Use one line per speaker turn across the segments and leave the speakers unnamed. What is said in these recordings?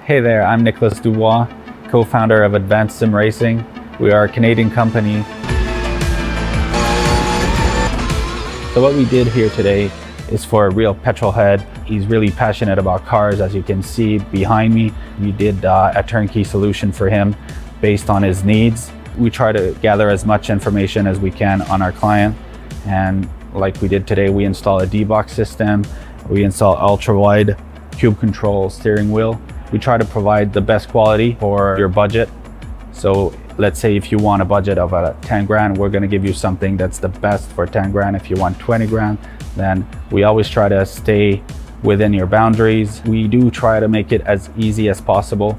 Hey there, I'm Nicholas Dubois, co-founder of Advanced SimRacing. We are a Canadian company. So what we did here today is for a real petrol head. He's really passionate about cars, as you can see behind me. We did a turnkey solution for him based on his needs. We try to gather as much information as we can on our client. And like we did today, we install a D-box system. We install ultra-wide cube control steering wheel. We try to provide the best quality for your budget. So let's say if you want a budget of 10 grand, we're gonna give you something that's the best for 10 grand. If you want 20 grand, then we always try to stay within your boundaries. We do try to make it as easy as possible.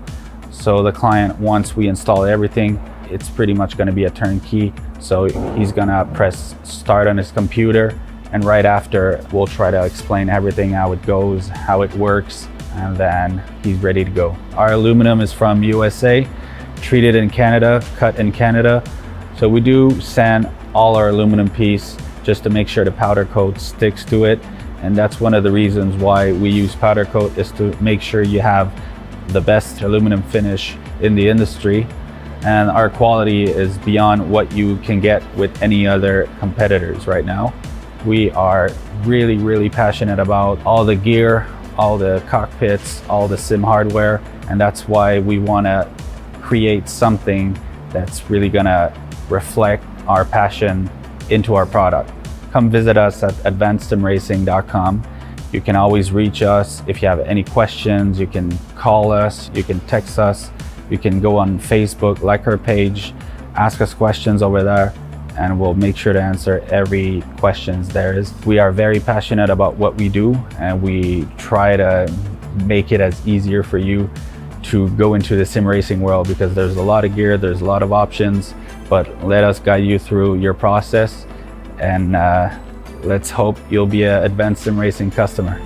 So the client, once we install everything, it's pretty much gonna be a turnkey. So he's gonna press start on his computer, and right after, we'll try to explain everything, how it goes, how it works, and then he's ready to go. Our aluminum is from USA, treated in Canada, cut in Canada. So we do sand all our aluminum piece just to make sure the powder coat sticks to it. And that's one of the reasons why we use powder coat, is to make sure you have the best aluminum finish in the industry. And our quality is beyond what you can get with any other competitors right now. We are really, really passionate about all the gear, all the cockpits, all the sim hardware, and that's why we want to create something that's really going to reflect our passion into our product. Come visit us at advancedsimracing.com. You can always reach us if you have any questions. You can call us, you can text us, you can go on Facebook, like our page, ask us questions over there, and we'll make sure to answer every questions there is. We are very passionate about what we do, and we try to make it as easier for you to go into the sim racing world, because there's a lot of gear, there's a lot of options, but let us guide you through your process, and let's hope you'll be an Advanced Sim Racing customer.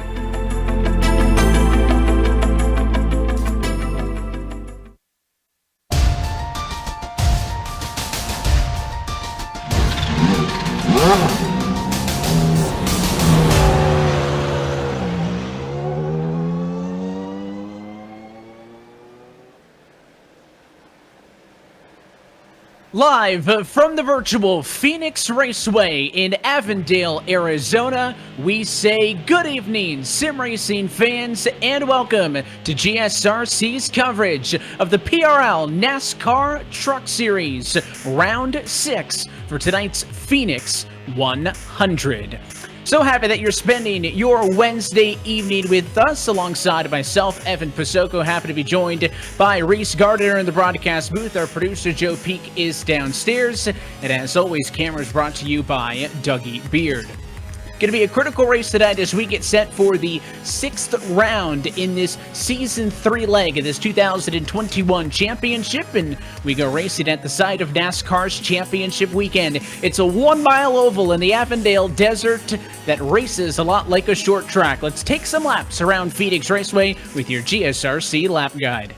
Live from the virtual Phoenix Raceway in Avondale, Arizona, we say good evening, sim racing fans, and welcome to GSRC's coverage of the PRL NASCAR Truck Series, Round 6 for tonight's Phoenix 100. So happy that you're spending your Wednesday evening with us, alongside myself, Evan Pasoko. Happy to be joined by Reese Gardner in the broadcast booth. Our producer, Joe Peak, is downstairs. And as always, cameras brought to you by Dougie Beard. Going to be a critical race tonight as we get set for the 6th round in this Season 3 leg of this 2021 championship, and we go racing at the site of NASCAR's championship weekend. It's a 1-mile oval in the Avondale Desert that races a lot like a short track. Let's take some laps around Phoenix Raceway with your GSRC lap guide.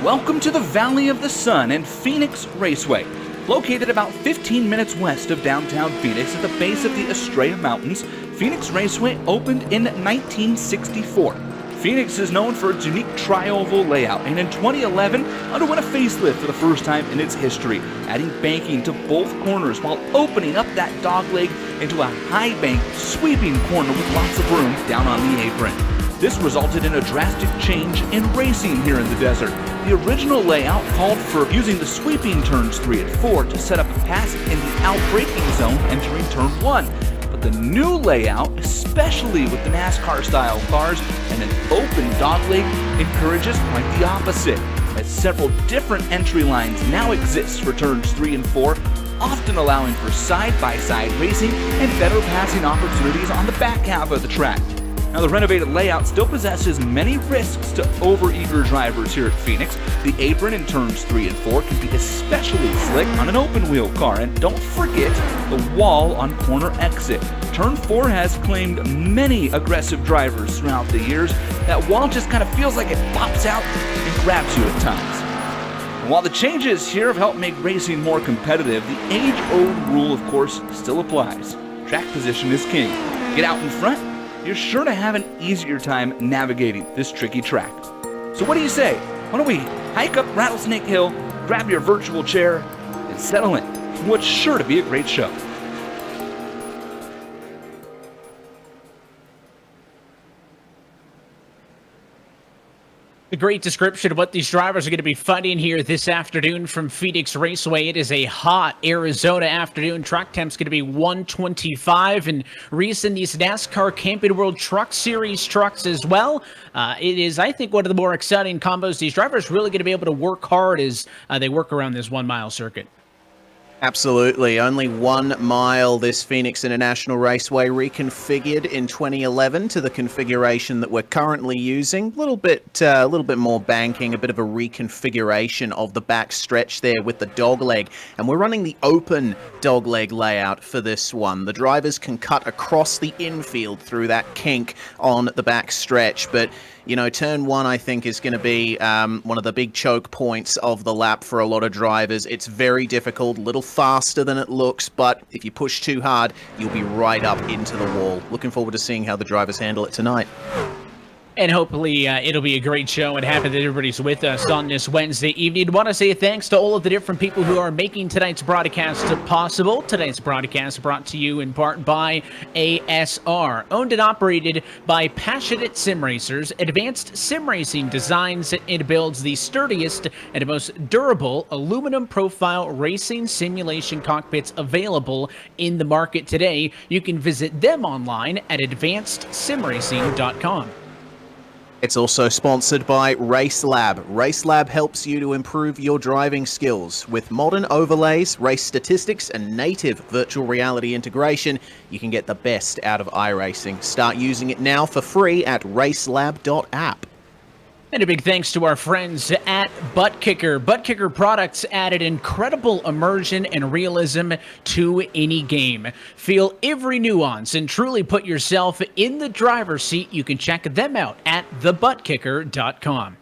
Welcome to the Valley of the Sun and Phoenix Raceway. Located about 15 minutes west of downtown Phoenix at the base of the Estrella Mountains, Phoenix Raceway opened in 1964. Phoenix is known for its unique tri-oval layout, and in 2011 underwent a facelift for the first time in its history, adding banking to both corners while opening up that dogleg into a high bank sweeping corner with lots of room down on the apron. This resulted in a drastic change in racing here in the desert. The original layout called for using the sweeping turns 3 and 4 to set up a pass in the out-braking zone entering turn 1. But the new layout, especially with the NASCAR-style cars and an open dogleg, encourages quite the opposite, as several different entry lines now exist for turns 3 and 4, often allowing for side-by-side racing and better passing opportunities on the back half of the track. Now, the renovated layout still possesses many risks to overeager drivers here at Phoenix. The apron in turns 3 and 4 can be especially slick on an open-wheel car, and don't forget the wall on corner exit. Turn 4 has claimed many aggressive drivers throughout the years. That wall just kind of feels like it pops out and grabs you at times. And while the changes here have helped make racing more competitive, the age-old rule, of course, still applies. Track position is king. Get out in front, you're sure to have an easier time navigating this tricky track. So what do you say? Why don't we hike up Rattlesnake Hill, grab your virtual chair, and settle in for what's sure to be a great show.
A great description of what these drivers are going to be fighting here this afternoon from Phoenix Raceway. It is a hot Arizona afternoon. Track temp's going to be 125, and racing these NASCAR Camping World Truck Series trucks as well. It is, I think, one of the more exciting combos. These drivers really going to be able to work hard as they work around this 1 mile circuit.
Absolutely. Only 1 mile this Phoenix International Raceway reconfigured in 2011 to the configuration that we're currently using. A little bit more banking, a bit of a reconfiguration of the back stretch there with the dogleg. And we're running the open dogleg layout for this one. The drivers can cut across the infield through that kink on the back stretch, but you know, turn one, I think, is going to be one of the big choke points of the lap for a lot of drivers. It's very difficult, a little faster than it looks, but if you push too hard, you'll be right up into the wall. Looking forward to seeing how the drivers handle it tonight.
And hopefully it'll be a great show, and happy that everybody's with us on this Wednesday evening. Want to say thanks to all of the different people who are making tonight's broadcast possible. Tonight's broadcast brought to you in part by ASR, owned and operated by passionate sim racers. Advanced sim racing designs and builds the sturdiest and most durable aluminum profile racing simulation cockpits available in the market today. You can visit them online at advancedsimracing.com.
It's also sponsored by RaceLab. RaceLab helps you to improve your driving skills. With modern overlays, race statistics, and native virtual reality integration, you can get the best out of iRacing. Start using it now for free at racelab.app.
And a big thanks to our friends at ButtKicker. ButtKicker products added incredible immersion and realism to any game. Feel every nuance and truly put yourself in the driver's seat. You can check them out at thebutkicker.com.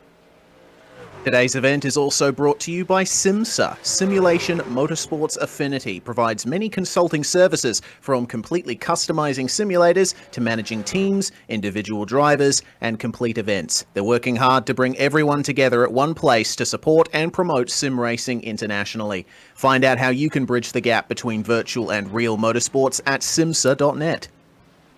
Today's event is also brought to you by SimMSA. Simulation Motorsports Affinity provides many consulting services, from completely customizing simulators to managing teams, individual drivers, and complete events. They're working hard to bring everyone together at one place to support and promote sim racing internationally. Find out how you can bridge the gap between virtual and real motorsports at simsa.net.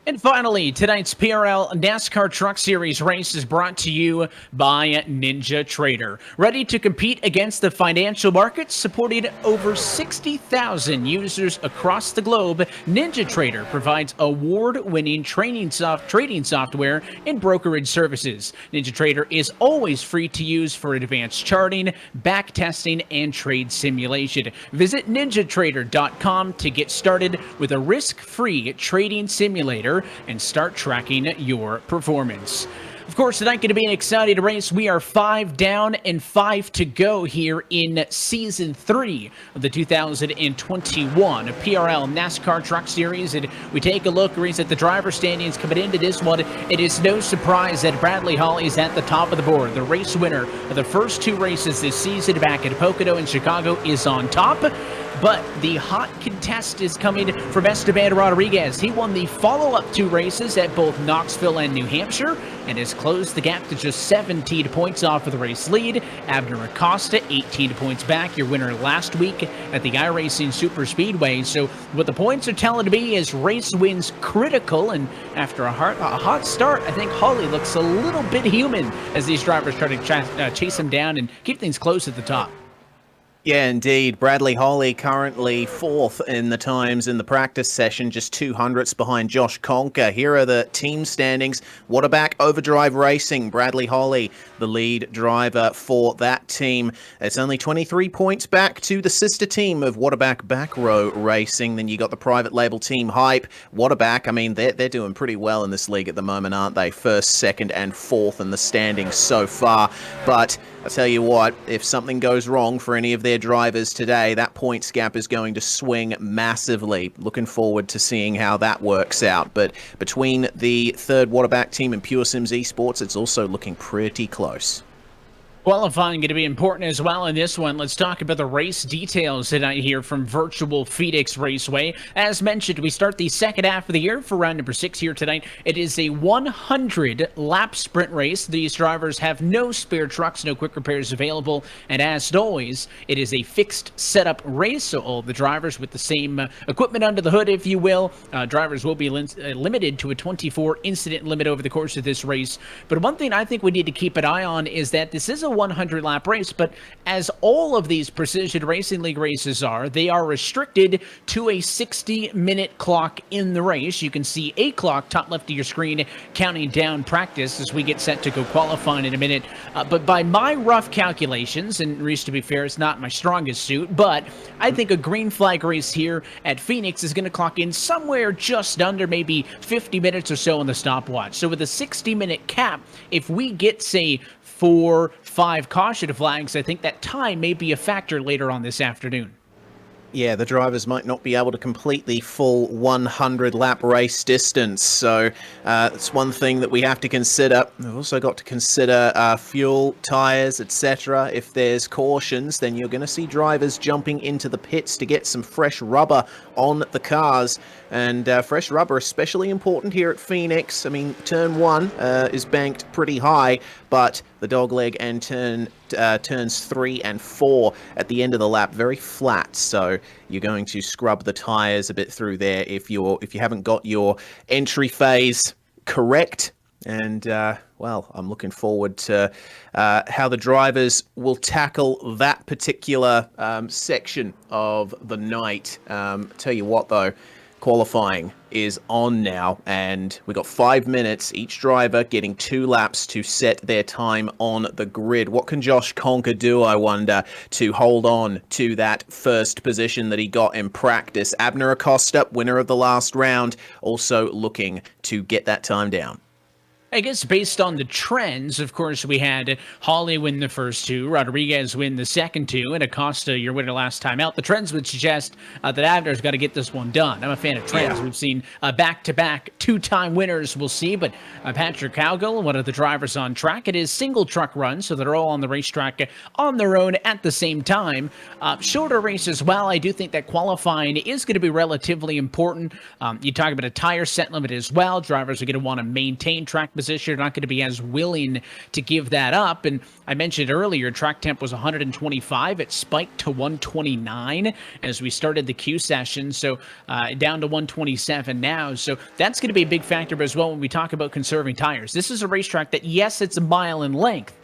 And finally, tonight's PRL NASCAR Truck Series race is brought to you by NinjaTrader. Ready to compete against the financial markets, supporting over 60,000 users across the globe, NinjaTrader provides award-winning trading software and brokerage services. NinjaTrader is always free to use for advanced charting, back testing, and trade simulation. Visit ninjatrader.com to get started with a risk-free trading simulator and start tracking your performance. Of course, tonight going to be an exciting race. We are 5 down and 5 to go here in Season 3 of the 2021 PRL NASCAR Truck Series. And we take a look at the driver standings coming into this one. It is no surprise that Bradley Hawley is at the top of the board. The race winner of the first 2 races this season back at Pocono and Chicago is on top. But the hot contest is coming from Esteban Rodriguez. He won the follow-up 2 races at both Knoxville and New Hampshire and has closed the gap to just 17 points off of the race lead. Abner Acosta, 18 points back, your winner last week at the iRacing Super Speedway. So what the points are telling me is race wins critical, and after a hot start, I think Hawley looks a little bit human as these drivers try to chase him down and keep things close at the top.
Yeah, indeed. Bradley Hawley currently 4th in the times in the practice session, just 200ths behind Josh Conker. Here are the team standings. Waterback Overdrive Racing, Bradley Hawley, the lead driver for that team. It's only 23 points back to the sister team of Waterback Back Row Racing. Then you got the private label team Hype. Waterback, I mean, they're doing pretty well in this league at the moment, aren't they? 1st, 2nd, and 4th in the standings so far. But I'll tell you what, if something goes wrong for any of their drivers today, that points gap is going to swing massively. Looking forward to seeing how that works out. But between the 3rd Waterback team and Pure Sims Esports, it's also looking pretty close.
Qualifying going to be important as well in this one. Let's talk about the race details tonight here from virtual Phoenix Raceway. As mentioned, we start the second half of the year for round number 6 here tonight. It is a 100-lap sprint race. These drivers have no spare trucks, no quick repairs available, and as always, it is a fixed setup race, so all the drivers with the same equipment under the hood, if you will. Drivers will be limited to a 24 incident limit over the course of this race. But one thing I think we need to keep an eye on is that this is a 100-lap race, but as all of these Precision Racing League races are, they are restricted to a 60-minute clock in the race. You can see a clock top left of your screen counting down practice as we get set to go qualifying in a minute. But by my rough calculations, and Reese, to be fair, it's not my strongest suit, but I think a green flag race here at Phoenix is going to clock in somewhere just under maybe 50 minutes or so on the stopwatch. So with a 60-minute cap, if we get, say, 4-5 caution flags, I think that time may be a factor later on this afternoon.
Yeah, the drivers might not be able to complete the full 100-lap race distance, so it's one thing that we have to consider. We've also got to consider fuel, tyres, etc. If there's cautions, then you're going to see drivers jumping into the pits to get some fresh rubber on the cars, and fresh rubber especially important here at Phoenix. I mean, turn 1 is banked pretty high, but the dogleg and turns 3 and 4 at the end of the lap very flat, so you're going to scrub the tires a bit through there if you haven't got your entry phase correct. And well, I'm looking forward to how the drivers will tackle that particular section of the night. Tell you what though, qualifying is on now, and we got 5 minutes, each driver getting 2 laps to set their time on the grid. What can Josh Conker do, I wonder, to hold on to that first position that he got in practice? Abner Acosta, winner of the last round, also looking to get that time down.
I guess based on the trends, of course, we had Hawley win the first 2, Rodriguez win the second 2, and Acosta, your winner last time out. The trends would suggest that Abner's got to get this one done. I'm a fan of trends. Yeah. We've seen back-to-back 2-time winners, we'll see, but Patrick Cowgill, one of the drivers on track, it is single truck run, so they're all on the racetrack on their own at the same time. Shorter race as well. I do think that qualifying is going to be relatively important. You talk about a tire set limit as well. Drivers are going to want to maintain track position. You're not going to be as willing to give that up. And I mentioned earlier, track temp was 125. It spiked to 129 as we started the Q session. So down to 127 now. So that's going to be a big factor as well when we talk about conserving tires. This is a racetrack that, yes, it's a mile in length,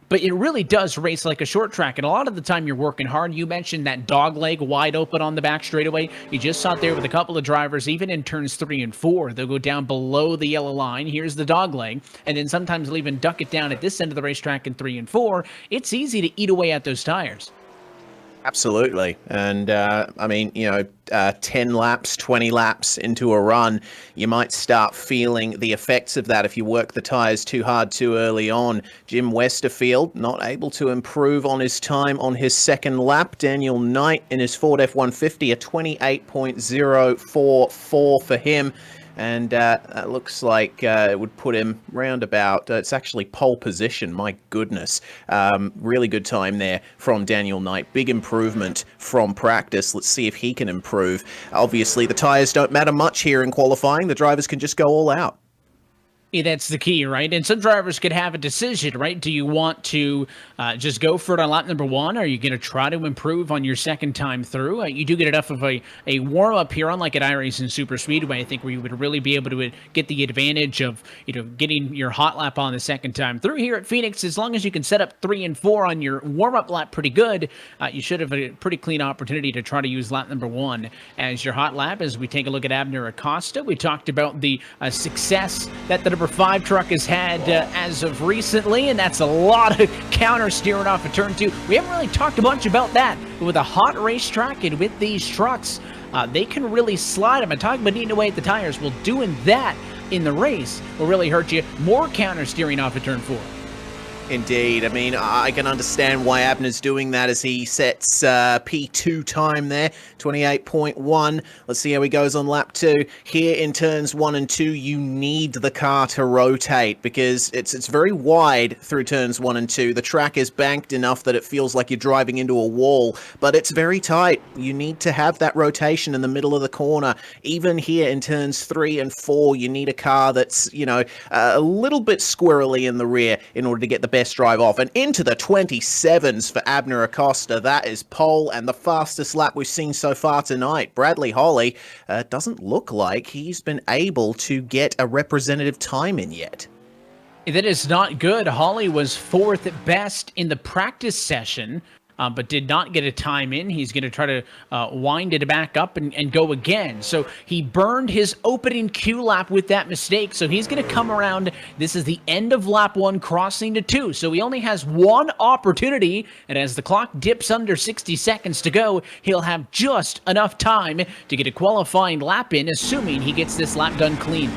but it really does race like a short track, and a lot of the time you're working hard. You mentioned that dog leg wide open on the back straightaway. You just saw it there with a couple of drivers, even in turns 3 and 4. They'll go down below the yellow line. Here's the dog leg, and then sometimes they'll even duck it down at this end of the racetrack in 3 and 4. It's easy to eat away at those tires.
Absolutely. And I mean, 10 laps, 20 laps into a run, you might start feeling the effects of that if you work the tires too hard too early on. Jim Westerfield not able to improve on his time on his second lap. Daniel Knight in his Ford F-150, a 28.044 for him. And that looks like it would put him round about, it's actually pole position, my goodness. Really good time there from Daniel Knight. Big improvement from practice. Let's see if he can improve. Obviously, the tyres don't matter much here in qualifying. The drivers can just go all out.
Yeah, that's the key, right? And some drivers could have a decision, right? Do you want to just go for it on lap number 1? Or are you going to try to improve on your second time through? You do get enough of a warm-up here, unlike at iRacing Super Speedway, I think, where you would really be able to get the advantage of getting your hot lap on the second time through. Here at Phoenix, as long as you can set up 3 and 4 on your warm-up lap pretty good, you should have a pretty clean opportunity to try to use lap number 1 as your hot lap. As we take a look at Abner Acosta, we talked about the success that the number 5 truck has had as of recently, and that's a lot of counter steering off of turn 2. We haven't really talked a bunch about that, but with a hot racetrack and with these trucks, they can really slide them. And talking about eating away at the tires, well, doing that in the race will really hurt you. More counter steering off of turn 4.
Indeed. I mean, I can understand why Abner's doing that as he sets P2 time there, 28.1. Let's see how he goes on lap 2. Here in turns 1 and 2, you need the car to rotate because it's very wide through turns 1 and 2. The track is banked enough that it feels like you're driving into a wall, but it's very tight. You need to have that rotation in the middle of the corner. Even here in turns 3 and 4, you need a car that's, you know, a little bit squirrely in the rear in order to get the best drive off. And into the 27s for Abner Acosta. That is pole and the fastest lap we've seen so far tonight. Bradley Holly doesn't look like he's been able to get a representative time in yet.
That is not good. Holly was 4th best in the practice session, but did not get a time in. He's going to try to wind it back up and go again. So he burned his opening Q lap with that mistake. So he's going to come around. This is the end of lap 1, crossing to 2. So he only has one opportunity. And as the clock dips under 60 seconds to go, he'll have just enough time to get a qualifying lap in, assuming he gets this lap done clean.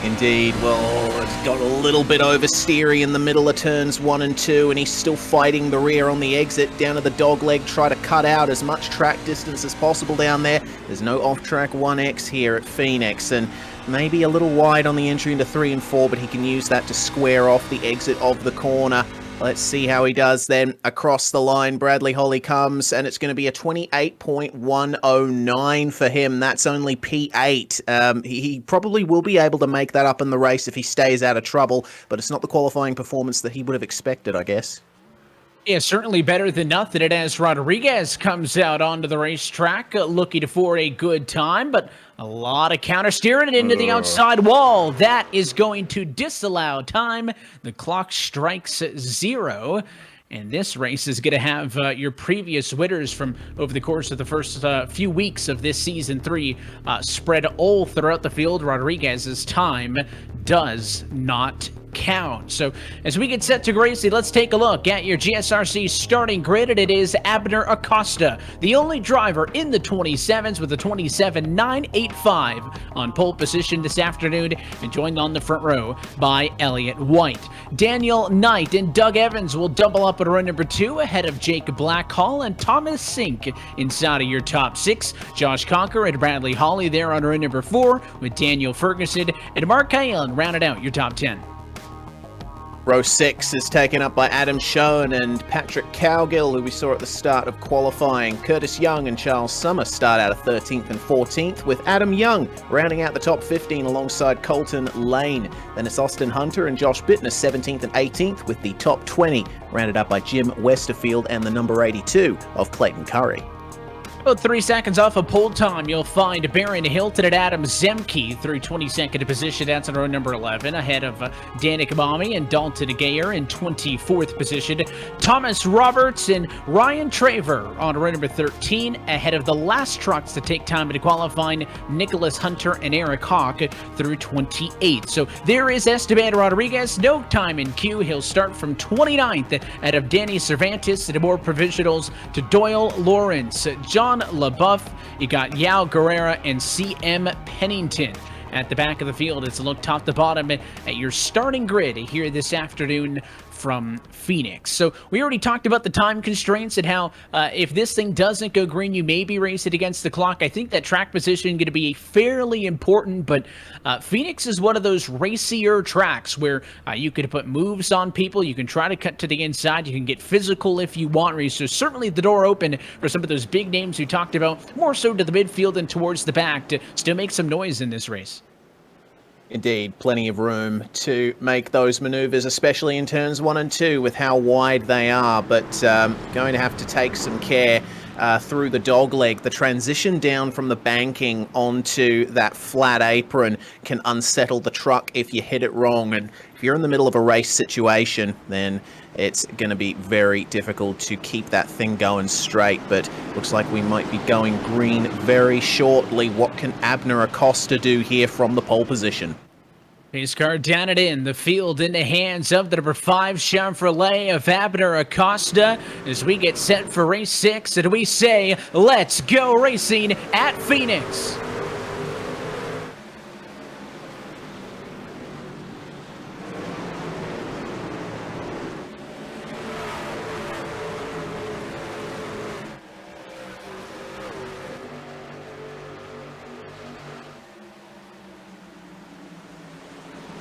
Indeed. Well, it's got a little bit oversteery in the middle of turns 1 and 2, and he's still fighting the rear on the exit down to the dog leg, try to cut out as much track distance as possible down there. There's no off-track 1X here at Phoenix, and maybe a little wide on the entry into 3 and 4, but he can use that to square off the exit of the corner. Let's see how he does then. Across the line, Bradley Holly comes, and it's going to be a 28.109 for him. That's only P8. He probably will be able to make that up in the race if he stays out of trouble, but it's not the qualifying performance that he would have expected, I guess.
Yeah, certainly better than nothing. It as Rodriguez comes out onto the racetrack looking for a good time, but a lot of counter steering into the outside wall. That is going to disallow time. The clock strikes 0. And this race is going to have your previous winners from over the course of the first few weeks of this Season 3 spread all throughout the field. Rodriguez's time does not count. So as we get set to Gracie, let's take a look at your GSRC starting grid, and it is Abner Acosta, the only driver in the 27s with a 27.985 on pole position this afternoon, and joined on the front row by Elliott White. Daniel Knight and Doug Evans will double up at row number 2 ahead of Jake Blackhall and Thomas Sink inside of your top 6. Josh Conker and Bradley Holly there on row number 4 with Daniel Ferguson and Mark Allen rounded out your top 10.
Row 6 is taken up by Adam Schoen and Patrick Cowgill, who we saw at the start of qualifying. Curtis Young and Charles Summer start out of 13th and 14th, with Adam Young rounding out the top 15 alongside Colton Lane. Then it's Austin Hunter and Josh Bittner 17th and 18th, with the top 20 rounded up by Jim Westerfield and the number 82 of Clayton Curry.
About 3 seconds off of pole time, you'll find Baron Hilton and Adam Zemke through 22nd position. That's on row number 11, ahead of Danik Bami and Dalton Gayer in 24th position. Thomas Roberts and Ryan Traver on row number 13, ahead of the last trucks to take time to qualifying, Nicholas Hunter and Eric Hawk through 28th. So there is Esteban Rodriguez, no time in queue. He'll start from 29th, ahead of Danny Cervantes and more provisionals to Doyle Lawrence, John LaBeouf, you got Yao Guerrera and CM Pennington. At the back of the field, it's a look top to bottom at your starting grid here this afternoon from Phoenix. So we already talked about the time constraints and how if this thing doesn't go green, you may be racing against the clock. I think that track position is going to be fairly important, but Phoenix is one of those racier tracks where you could put moves on people, you can try to cut to the inside, you can get physical if you want. So certainly the door open for some of those big names we talked about, more so to the midfield and towards the back, to still make some noise in this race.
Indeed, plenty of room to make those maneuvers, especially in turns 1 and 2 with how wide they are, but going to have to take some care through the dog leg. The transition down from the banking onto that flat apron can unsettle the truck if you hit it wrong, and if you're in the middle of a race situation, then it's going to be very difficult to keep that thing going straight. But looks like we might be going green very shortly. What can Abner Acosta do here from the pole position?
Pace car down and in, the field in the hands of the number 5 Chevrolet of Abner Acosta as we get set for race 6, and we say, let's go racing at Phoenix.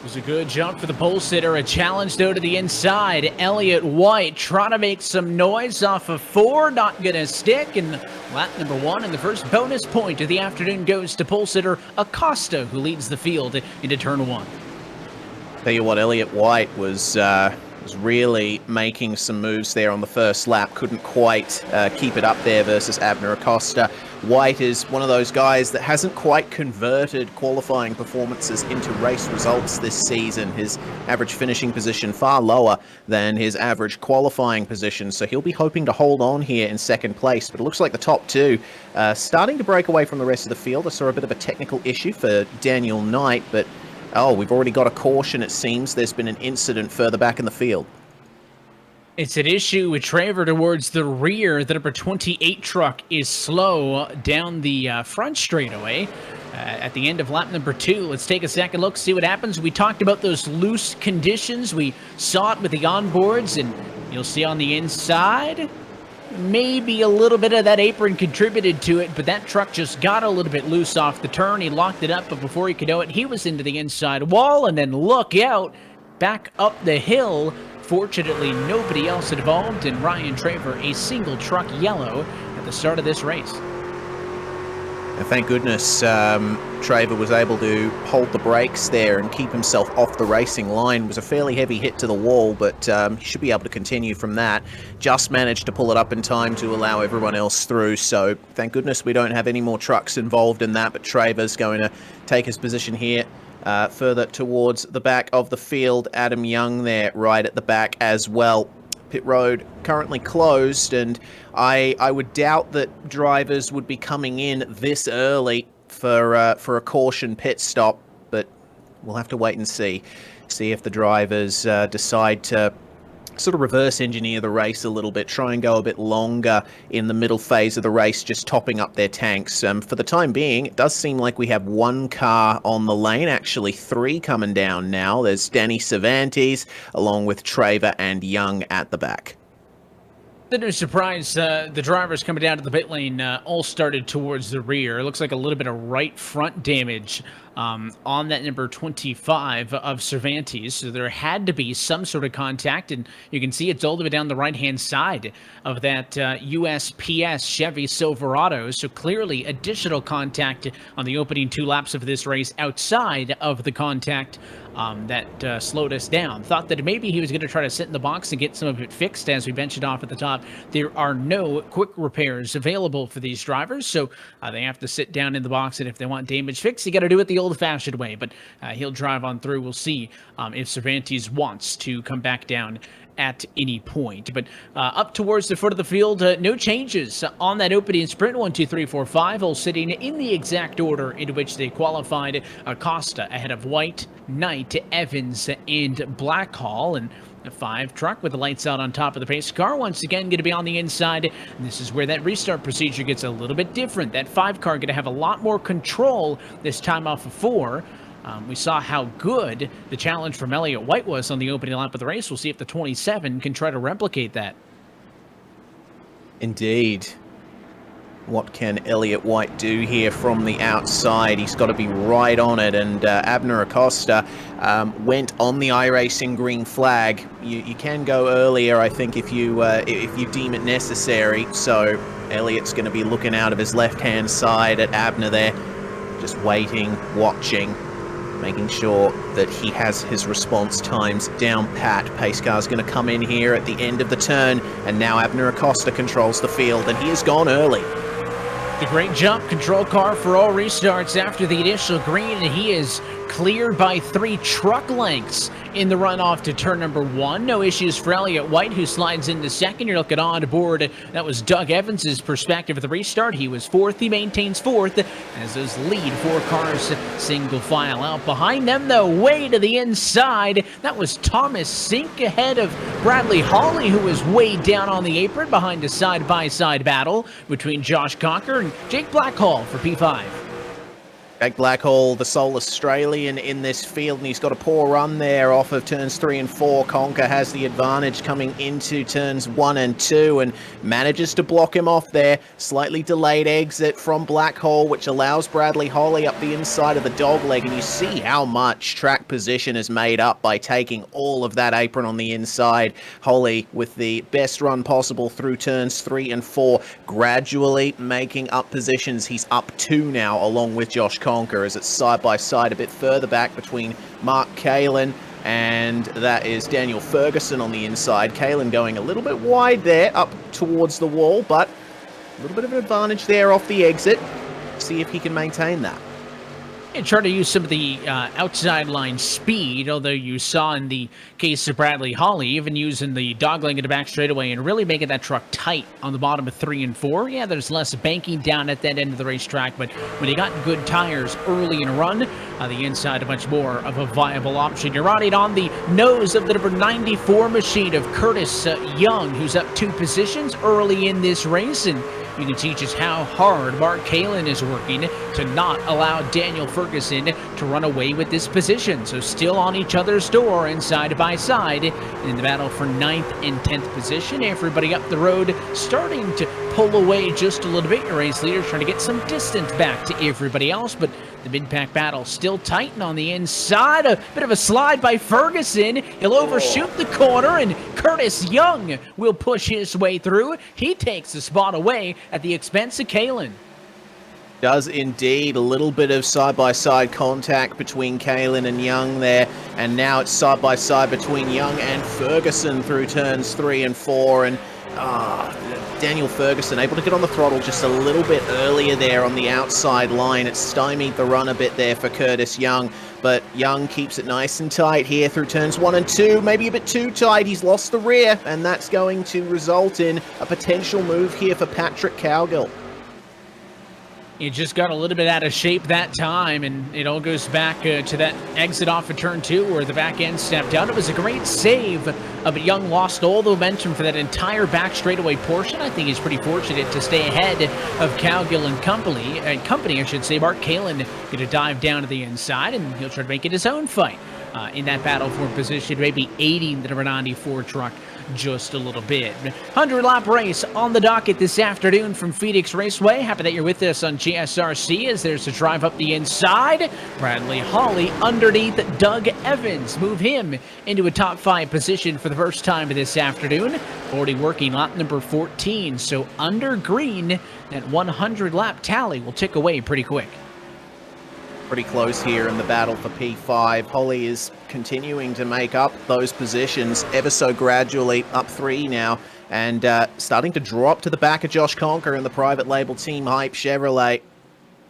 was a good jump for the pole sitter. A challenge, though, to the inside. Elliott White trying to make some noise off of 4. Not going to stick. And lap number 1 and the first bonus point of the afternoon goes to pole sitter Acosta, who leads the field into turn 1.
Tell you what, Elliott White was really making some moves there on the first lap. Couldn't quite keep it up there versus Abner Acosta. White is one of those guys that hasn't quite converted qualifying performances into race results this season. His average finishing position far lower than his average qualifying position, so he'll be hoping to hold on here in second place. But it looks like the top two starting to break away from the rest of the field. I saw a bit of a technical issue for Daniel Knight, but we've already got a caution, it seems. There's been an incident further back in the field.
It's an issue with Traver towards the rear. The number 28 truck is slow down the front straightaway at the end of lap number 2. Let's take a second look, see what happens. We talked about those loose conditions. We saw it with the onboards, and you'll see on the inside, maybe a little bit of that apron contributed to it, but that truck just got a little bit loose off the turn. He locked it up, but before he could know it, he was into the inside wall, and then look out, back up the hill. Fortunately, nobody else involved, and Ryan Traver a single truck yellow at the start of this race.
And thank goodness Traver was able to hold the brakes there and keep himself off the racing line. It was a fairly heavy hit to the wall, but he should be able to continue from that. Just managed to pull it up in time to allow everyone else through, so thank goodness we don't have any more trucks involved in that, but Traver's going to take his position here further towards the back of the field. Adam Young there right at the back as well. Pit road currently closed, and I would doubt that drivers would be coming in this early for a caution pit stop, but we'll have to wait and see if the drivers decide to sort of reverse engineer the race a little bit, try and go a bit longer in the middle phase of the race, just topping up their tanks. For the time being, it does seem like we have one car on the lane, actually 3 coming down now. There's Danny Cervantes along with Traver and Young at the back.
No surprise, the drivers coming down to the pit lane all started towards the rear. It looks like a little bit of right front damage on that number 25 of Cervantes. So there had to be some sort of contact, and you can see it's all the way down the right-hand side of that USPS Chevy Silverado. So clearly additional contact on the opening 2 laps of this race outside of the contact that slowed us down. Thought that maybe he was going to try to sit in the box and get some of it fixed. As we mentioned off at the top, there are no quick repairs available for these drivers, so they have to sit down in the box, and if they want damage fixed, you got to do it the old-fashioned way. But he'll drive on through. We'll see if Cervantes wants to come back down at any point. But up towards the foot of the field, no changes on that opening sprint. 1, 2, 3, 4, 5, all sitting in the exact order in which they qualified. Acosta ahead of White, Knight, Evans, and Blackhall. And a 5 truck with the lights out on top of the pace car once again going to be on the inside. And this is where that restart procedure gets a little bit different. That 5 car going to have a lot more control this time off of 4. We saw how good the challenge from Elliott White was on the opening lap of the race. We'll see if the 27 can try to replicate that.
Indeed. What can Elliott White do here from the outside? He's got to be right on it, and Abner Acosta went on the iRacing green flag. You can go earlier, I think, if you deem it necessary. So Elliott's going to be looking out of his left-hand side at Abner there, just waiting, watching, making sure that he has his response times down pat. Pace car's going to come in here at the end of the turn, and now Abner Acosta controls the field, and he has gone early.
The great jump, control car for all restarts after the initial green, and he is cleared by 3 truck lengths in the runoff to turn number 1. No issues for Elliott White, who slides into second. You're looking on board. That was Doug Evans's perspective of the restart. He was 4th. He maintains 4th as those lead 4 cars single file out. Behind them, though, way to the inside, that was Thomas Sink ahead of Bradley Hawley, who was way down on the apron behind a side-by-side battle between Josh Cocker and Jake Blackhall for P5.
Jake Blackhall, the sole Australian in this field, and he's got a poor run there off of turns 3 and 4. Conker has the advantage coming into turns 1 and 2 and manages to block him off there. Slightly delayed exit from Blackhall, which allows Bradley Holly up the inside of the dogleg, and you see how much track position is made up by taking all of that apron on the inside. Holly with the best run possible through turns 3 and 4, gradually making up positions. He's up 2 now along with Josh Conker as it's side by side a bit further back between Mark Kalin and that is Daniel Ferguson on the inside. Kalin going a little bit wide there up towards the wall, but a little bit of an advantage there off the exit. See if he can maintain that.
And try to use some of the outside line speed, although you saw in the case of Bradley Holly, even using the dogleg in the back straightaway and really making that truck tight on the bottom of 3 and 4. Yeah, there's less banking down at that end of the racetrack, but when you got good tires early in a run, the inside a much more of a viable option. You're riding on the nose of the number 94 machine of Curtis Young, who's up 2 positions early in this race, and you can see just how hard Mark Kalin is working to not allow Daniel Ferguson to run away with this position. So still on each other's door and side by side in the battle for 9th and 10th position. Everybody up the road starting to pull away just a little bit. Your race leader trying to get some distance back to everybody else, but the mid-pack battle still tight on the inside. A bit of a slide by Ferguson. He'll overshoot the corner, and Curtis Young will push his way through. He takes the spot away at the expense of Kalin.
Does indeed. A little bit of side-by-side contact between Kalin and Young there, and now it's side-by-side between Young and Ferguson through turns 3 and 4, and Daniel Ferguson able to get on the throttle just a little bit earlier there on the outside line. It stymied the run a bit there for Curtis Young, but Young keeps it nice and tight here through turns 1 and 2, maybe a bit too tight. He's lost the rear, and that's going to result in a potential move here for Patrick Cowgill.
He just got a little bit out of shape that time, and it all goes back to that exit off of turn 2 where the back end stepped out. It was a great save, but Young lost all the momentum for that entire back straightaway portion. I think he's pretty fortunate to stay ahead of Cowgill and company, I should say. Mark Kalin going to dive down to the inside, and he'll try to make it his own fight in that battle for position, maybe aiding the number 94 truck just a little bit. 100-lap race on the docket this afternoon from Phoenix Raceway. Happy that you're with us on GSRC as there's a drive up the inside. Bradley Holly underneath Doug Evans. Move him into a top 5 position for the first time this afternoon. Already working lap number 14, so under green, that 100-lap tally will tick away pretty quick.
Pretty close here in the battle for P5. Holly is continuing to make up those positions ever so gradually, up 3 now, and starting to draw up to the back of Josh Conker in the private label Team Hype Chevrolet.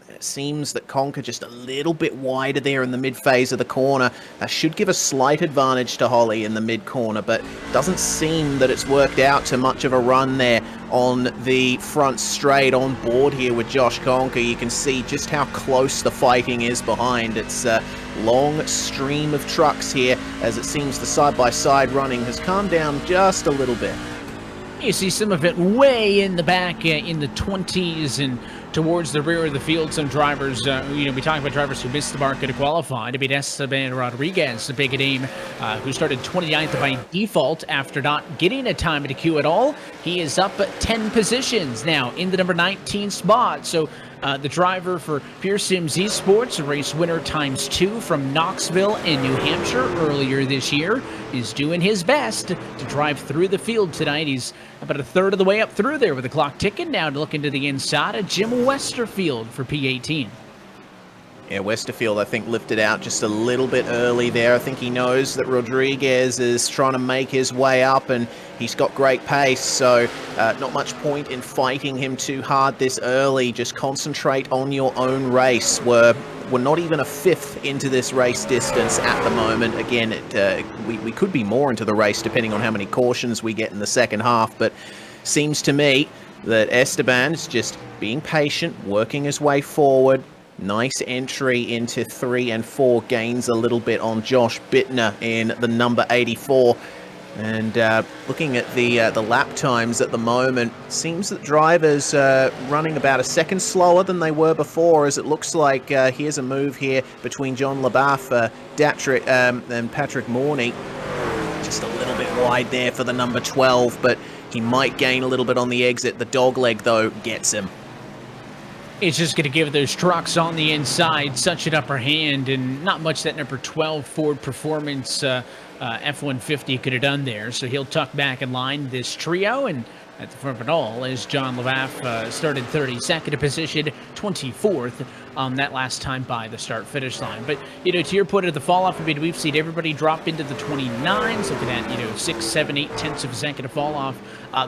It seems that Conker just a little bit wider there in the mid phase of the corner. Should give a slight advantage to Holly in the mid corner, but doesn't seem that it's worked out to much of a run there on the front straight on board here with Josh Conker. You can see just how close the fighting is behind. It's a long stream of trucks here, as it seems the side-by-side running has calmed down just a little bit.
You see some of it way in the back in the 20s and towards the rear of the field. Some drivers, we talk about drivers who missed the mark to qualify. To beat Esteban Rodriguez, the big name, who started 29th by default after not getting a time at the queue at all. He is up 10 positions now in the number 19 spot. So the driver for Pure Sims Esports, a race winner ×2 from Knoxville in New Hampshire earlier this year, is doing his best to drive through the field tonight. He's about a third of the way up through there with the clock ticking. Now to look into the inside of Jim Westerfield for P18.
Yeah, Westerfield, I think, lifted out just a little bit early there. I think he knows that Rodriguez is trying to make his way up, and he's got great pace, so not much point in fighting him too hard this early. Just concentrate on your own race. We're not even a fifth into this race distance at the moment. Again, we could be more into the race depending on how many cautions we get in the second half, but seems to me that Esteban is just being patient, working his way forward. Nice entry into 3 and 4, gains a little bit on Josh Bittner in the number 84. And looking at the lap times at the moment, seems that drivers are running about a second slower than they were before, as it looks like here's a move here between John LaBaffe and Patrick Morney. Just a little bit wide there for the number 12, but he might gain a little bit on the exit. The dogleg, though, gets him.
It's just going to give those trucks on the inside such an upper hand, and not much that number 12 Ford Performance F-150 could have done there. So he'll tuck back in line this trio, and at the front of it all is John LaBaffe, started 32nd position, 24th that last time by the start-finish line. But, you know, to your point of the fall-off, I mean, we've seen everybody drop into the 29s, looking at, you know, 6, 7, 8 tenths of a second of fall-off.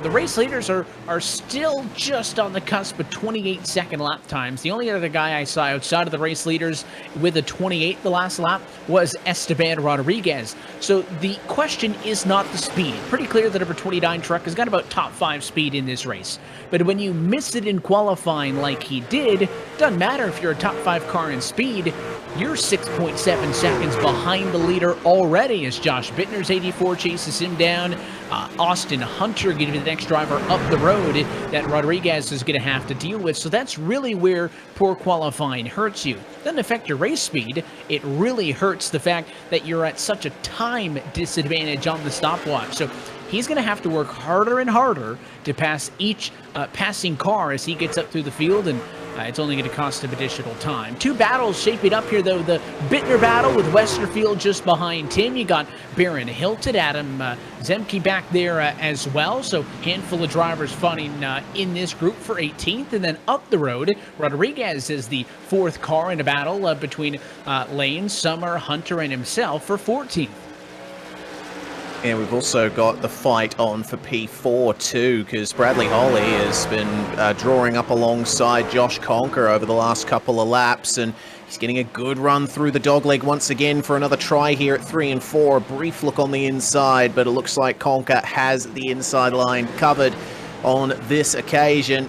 The race leaders are still just on the cusp of 28-second lap times. The only other guy I saw outside of the race leaders with a 28 the last lap was Esteban Rodriguez. So the question is not the speed. Pretty clear that number 29 truck has got about top 5 speed in this race. But when you miss it in qualifying like he did, doesn't matter if you're a top 5 car in speed, you're 6.7 seconds behind the leader already as Josh Bittner's 84 chases him down. Austin Hunter getting the next driver up the road that Rodriguez is going to have to deal with. So that's really where poor qualifying hurts you. Doesn't affect your race speed. It really hurts the fact that you're at such a time disadvantage on the stopwatch. So he's going to have to work harder and harder to pass each passing car as he gets up through the field, and it's only going to cost him additional time. Two battles shaping up here, though. The Bittner battle with Westerfield just behind Tim. You got Baron Hilton, Adam Zemke back there as well. So handful of drivers fighting in this group for 18th. And then up the road, Rodriguez is the 4th car in a battle between Lane, Summer, Hunter, and himself for 14th.
And we've also got the fight on for P4 too, because Bradley Holly has been drawing up alongside Josh Conker over the last couple of laps, and he's getting a good run through the dogleg once again for another try here at 3 and 4. A brief look on the inside, but it looks like Conker has the inside line covered on this occasion.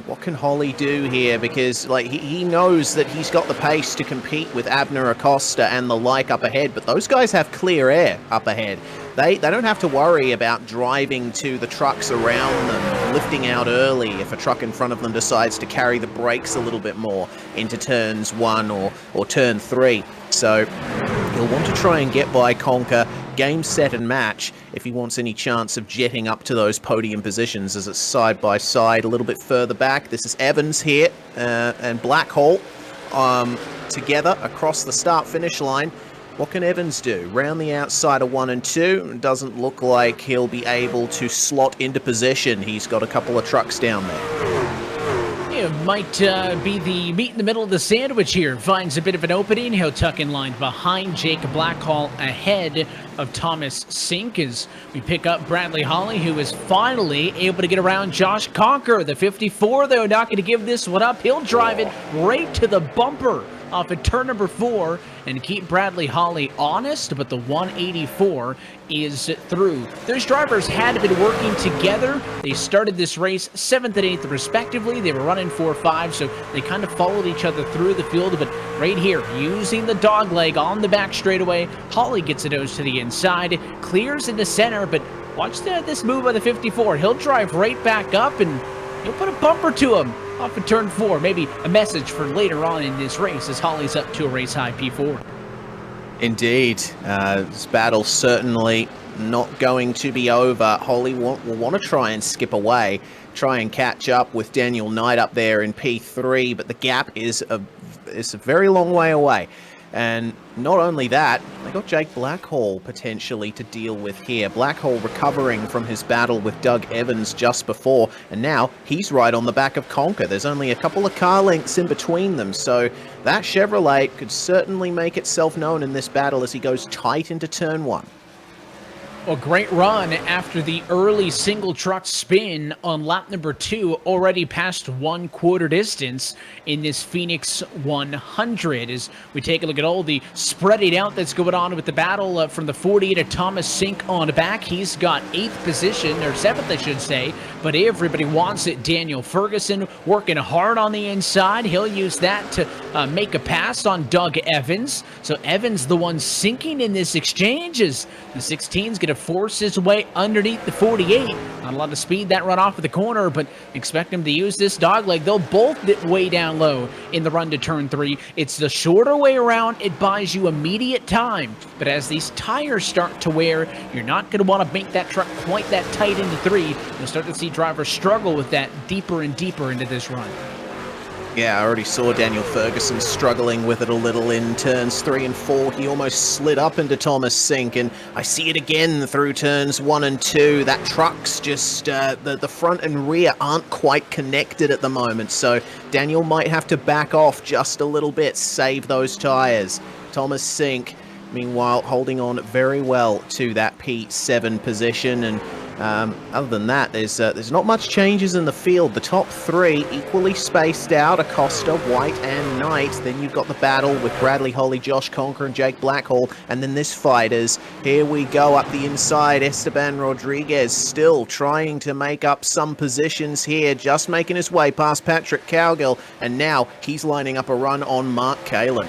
What can Holly do here? Because he knows that he's got the pace to compete with Abner Acosta and the like up ahead, but those guys have clear air up ahead. They don't have to worry about driving to the trucks around them, lifting out early if a truck in front of them decides to carry the brakes a little bit more into turns 1 or turn 3. So he'll want to try and get by Conker, game, set, and match if he wants any chance of jetting up to those podium positions, as it's side by side a little bit further back. This is Evans here and Blackhall together across the start-finish line. What can Evans do? Round the outside of 1 and 2. It doesn't look like he'll be able to slot into position. He's got a couple of trucks down there.
It might be the meat in the middle of the sandwich here. Finds a bit of an opening. He'll tuck in line behind Jake Blackhall ahead of Thomas Sink as we pick up Bradley Holly, who is finally able to get around Josh Conker. The 54, though, not going to give this one up. He'll drive it right to the bumper off at turn number 4 and keep Bradley Holly honest, but the 184 is through. Those drivers had been working together. They started this race 7th and 8th respectively. They were running 4-5, so they kind of followed each other through the field, but right here, using the dog leg on the back straightaway, Holly gets a nose to the inside, clears in the center, but watch this move by the 54. He'll drive right back up and he'll put a bumper to him off of turn 4. Maybe a message for later on in this race as Holly's up to a race high P4.
Indeed. This battle certainly not going to be over. Holly will want to try and skip away, try and catch up with Daniel Knight up there in P3, but the gap is a very long way away. And not only that, they got Jake Blackhall potentially to deal with here. Blackhall recovering from his battle with Doug Evans just before, and now he's right on the back of Conker. There's only a couple of car lengths in between them, so that Chevrolet could certainly make itself known in this battle as he goes tight into turn 1.
Well, great run after the early single truck spin on lap number 2, already past 1/4 distance in this Phoenix 100. As we take a look at all the spreading out that's going on with the battle from the 40 to Thomas Sink on back. He's got 8th position, or 7th, I should say, but everybody wants it. Daniel Ferguson working hard on the inside. He'll use that to make a pass on Doug Evans. So Evans, the one sinking in this exchange, as the 16's going to force his way underneath the 48. Not a lot of speed that run off of the corner, but expect him to use this dogleg. They'll both dip way down low in the run to turn 3. It's the shorter way around. It buys you immediate time. But as these tires start to wear, you're not going to want to make that truck quite that tight into 3. You'll start to see drivers struggle with that deeper and deeper into this run.
Yeah, I already saw Daniel Ferguson struggling with it a little in turns 3 and 4. He almost slid up into Thomas Sink, and I see it again through turns 1 and 2. That truck's just, the front and rear aren't quite connected at the moment, so Daniel might have to back off just a little bit, save those tires. Thomas Sink, meanwhile, holding on very well to that P7 position, and other than that, there's not much changes in the field. The top 3 equally spaced out: Acosta, White, and Knight. Then you've got the battle with Bradley Holly, Josh Conker, and Jake Blackhall. And then this fight is, here we go up the inside. Esteban Rodriguez still trying to make up some positions here, just making his way past Patrick Cowgill. And now he's lining up a run on Mark Kalin.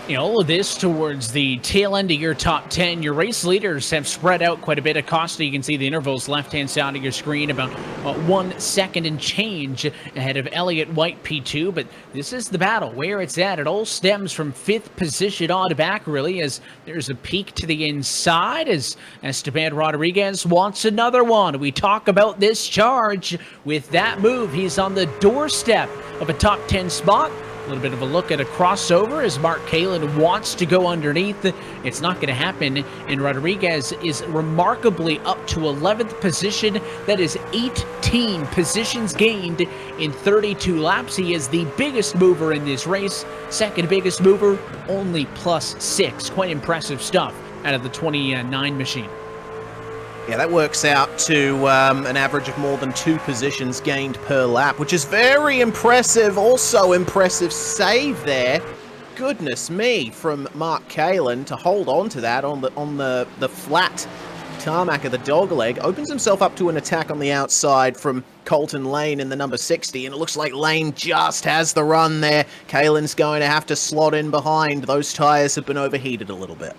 You know, all of this towards the tail end of your top 10. Your race leaders have spread out quite a bit. Acosta, you can see the intervals left-hand side of your screen, about 1 second and change ahead of Elliott White P2. But this is the battle, where it's at. It all stems from 5th position on back, really, as there's a peak to the inside as Esteban Rodriguez wants another one. We talk about this charge. With that move, he's on the doorstep of a top 10 spot. A little bit of a look at a crossover as Mark Kalin wants to go underneath. It's not going to happen, and Rodriguez is remarkably up to 11th position. That is 18 positions gained in 32 laps. He is the biggest mover in this race. Second biggest mover, only +6. Quite impressive stuff out of the 29 machine.
Yeah, that works out to an average of more than 2 positions gained per lap, which is very impressive. Also impressive save there. Goodness me, from Mark Kalin to hold on to that on the flat tarmac of the dogleg. Opens himself up to an attack on the outside from Colton Lane in the number 60, and it looks like Lane just has the run there. Kalin's going to have to slot in behind. Those tires have been overheated a little bit.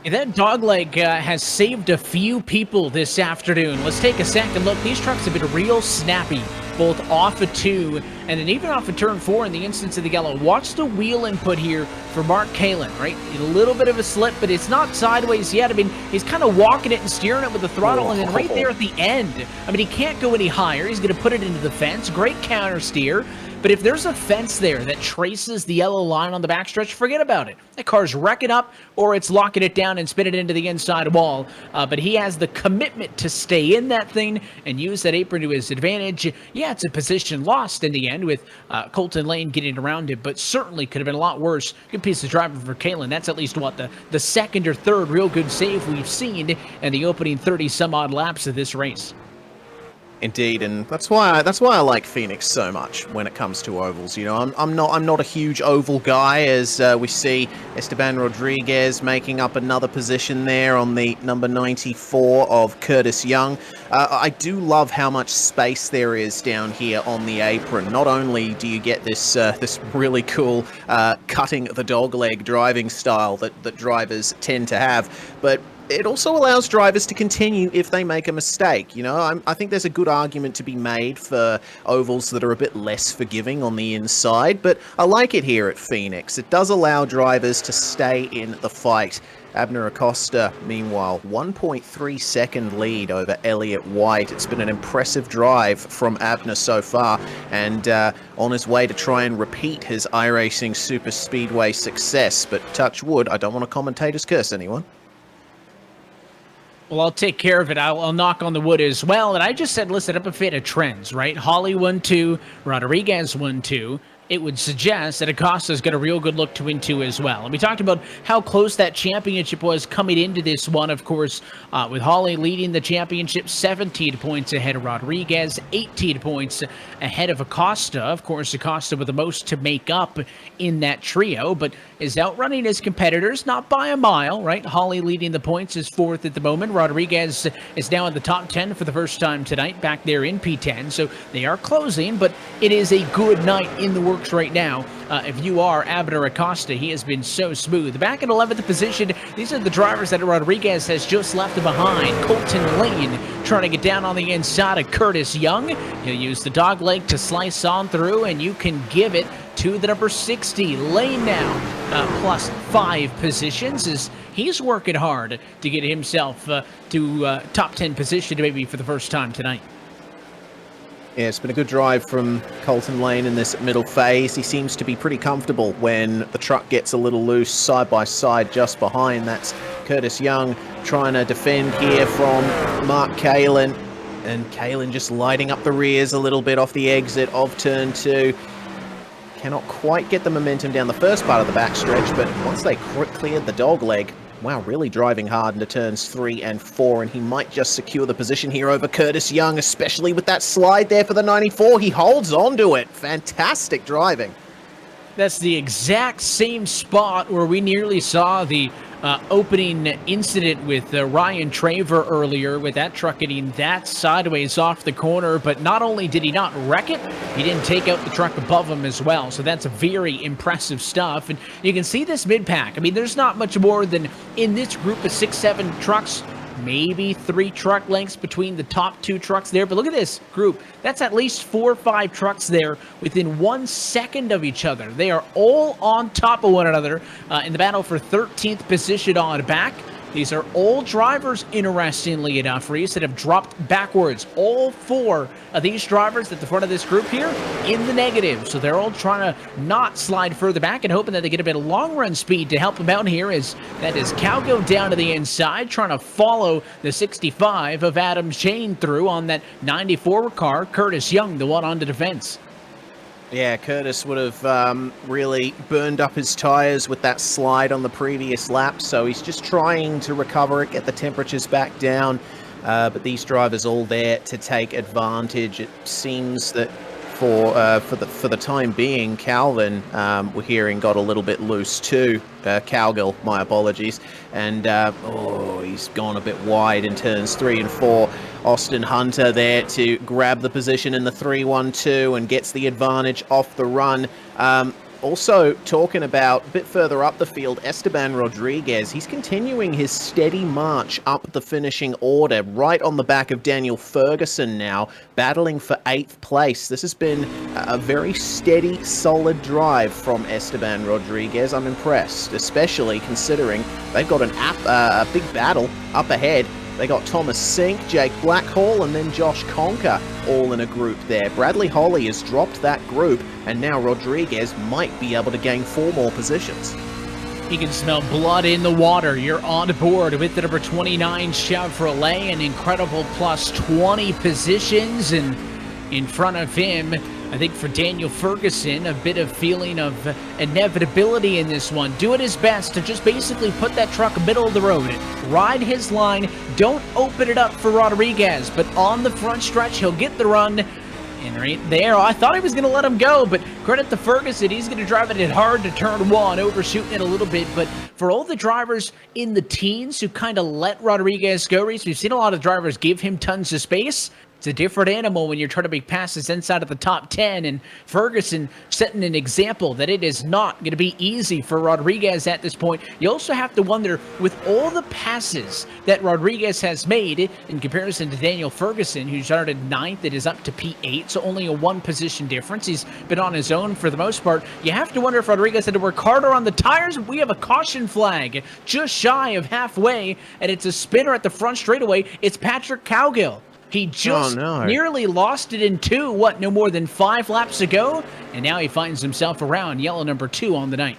That dogleg has saved a few people this afternoon. Let's take a second look. These trucks have been real snappy, both off of 2 and then even off of turn 4 in the instance of the yellow. Watch the wheel input here for Mark Kalin, right? A little bit of a slip, but it's not sideways yet. I mean, he's kind of walking it and steering it with the throttle, and then right there at the end, I mean, he can't go any higher. He's going to put it into the fence. Great counter steer. But if there's a fence there that traces the yellow line on the backstretch, forget about it. That car's wrecking up, or it's locking it down and spin it into the inside wall. But he has the commitment to stay in that thing and use that apron to his advantage. Yeah, it's a position lost in the end with Colton Lane getting around it, but certainly could have been a lot worse. Good piece of driving for Kalin. That's at least, what, the second or third real good save we've seen in the opening 30-some-odd laps of this race.
Indeed, and that's why I like Phoenix so much when it comes to ovals. You know, I'm not a huge oval guy, as we see Esteban Rodriguez making up another position there on the number 94 of Curtis Young. I do love how much space there is down here on the apron. Not only do you get this this really cool cutting the dogleg driving style that drivers tend to have, but it also allows drivers to continue if they make a mistake. You know, I think there's a good argument to be made for ovals that are a bit less forgiving on the inside, but I like it here at Phoenix. It does allow drivers to stay in the fight. Abner Acosta, meanwhile, 1.3 second lead over Elliott White. It's been an impressive drive from Abner so far, and on his way to try and repeat his iRacing Super Speedway success. But touch wood, I don't want a commentator's curse anyone.
Well, I'll take care of it. I'll knock on the wood as well. And I just said, listen, up a fit of trends, right? Holly 1-2, Rodriguez 1-2. It would suggest that Acosta's got a real good look to win 2 as well. And we talked about how close that championship was coming into this one, of course, with Holly leading the championship 17 points ahead of Rodriguez, 18 points ahead of Acosta. Of course, Acosta with the most to make up in that trio, but is outrunning his competitors, not by a mile, right? Holly leading the points is 4th at the moment. Rodriguez is now in the top 10 for the first time tonight, back there in P10. So they are closing, but it is a good night in the work works right now. If you are Abner Acosta, he has been so smooth. Back in 11th position, these are the drivers that Rodriguez has just left behind. Colton Lane trying to get down on the inside of Curtis Young. He'll use the dog leg to slice on through, and you can give it to the number 60. Lane now plus 5 positions as he's working hard to get himself to top 10 position maybe for the first time tonight.
Yeah, it's been a good drive from Colton Lane in this middle phase. He seems to be pretty comfortable when the truck gets a little loose side by side just behind. That's Curtis Young trying to defend here from Mark Kalin. And Kalin just lighting up the rears a little bit off the exit of turn 2. Cannot quite get the momentum down the first part of the backstretch, but once they cleared the dog leg, wow, really driving hard into turns 3 and 4, and he might just secure the position here over Curtis Young, especially with that slide there for the 94. He holds on to it. Fantastic driving.
That's the exact same spot where we nearly saw the opening incident with Ryan Traver earlier, with that truck getting that sideways off the corner. But not only did he not wreck it, he didn't take out the truck above him as well. So that's very impressive stuff. And you can see this mid-pack. I mean, there's not much more than in this group of 6-7 trucks, maybe 3 truck lengths between the top 2 trucks there. But look at this group. That's at least 4 or 5 trucks there within 1 second of each other. They are all on top of one another in the battle for 13th position on back. These are all drivers, interestingly enough, Reese, that have dropped backwards. All 4 of these drivers at the front of this group here in the negative. So they're all trying to not slide further back and hoping that they get a bit of long-run speed to help them out here. As that is Calgo down to the inside, trying to follow the 65 of Adam Shane through on that 94 car. Curtis Young, the one on the defense.
Yeah, Curtis would have really burned up his tires with that slide on the previous lap, so he's just trying to recover it, get the temperatures back down. But these drivers all there to take advantage. It seems that for the time being, Calvin, we're hearing, got a little bit loose too. Cowgill, my apologies. And he's gone a bit wide in turns 3 and 4. Austin Hunter there to grab the position in the 3-1-2 and gets the advantage off the run. Also talking about a bit further up the field, Esteban Rodriguez. He's continuing his steady march up the finishing order, right on the back of Daniel Ferguson now, battling for 8th place. This has been a very steady, solid drive from Esteban Rodriguez. I'm impressed, especially considering they've got a big battle up ahead. They got Thomas Sink, Jake Blackhall, and then Josh Conker all in a group there. Bradley Holly has dropped that group, and now Rodriguez might be able to gain 4 more positions.
You can smell blood in the water. You're on board with the number 29 Chevrolet, an incredible plus 20 positions, and in front of him, I think for Daniel Ferguson, a bit of feeling of inevitability in this one. Doing his best to just basically put that truck middle of the road, ride his line, don't open it up for Rodriguez, but on the front stretch, he'll get the run. And right there, I thought he was going to let him go, but credit to Ferguson. He's going to drive it hard to turn 1, overshooting it a little bit. But for all the drivers in the teens who kind of let Rodriguez go, Reese, we've seen a lot of drivers give him tons of space. It's a different animal when you're trying to make passes inside of the top 10, and Ferguson setting an example that it is not going to be easy for Rodriguez at this point. You also have to wonder, with all the passes that Rodriguez has made in comparison to Daniel Ferguson, who started 9th, it is up to P8, so only a 1 position difference. He's been on his own for the most part. You have to wonder if Rodriguez had to work harder on the tires. We have a caution flag just shy of halfway, and it's a spinner at the front straightaway. It's Patrick Cowgill. He just nearly lost it in 2, no more than 5 laps ago, and now he finds himself around yellow number 2 on the night.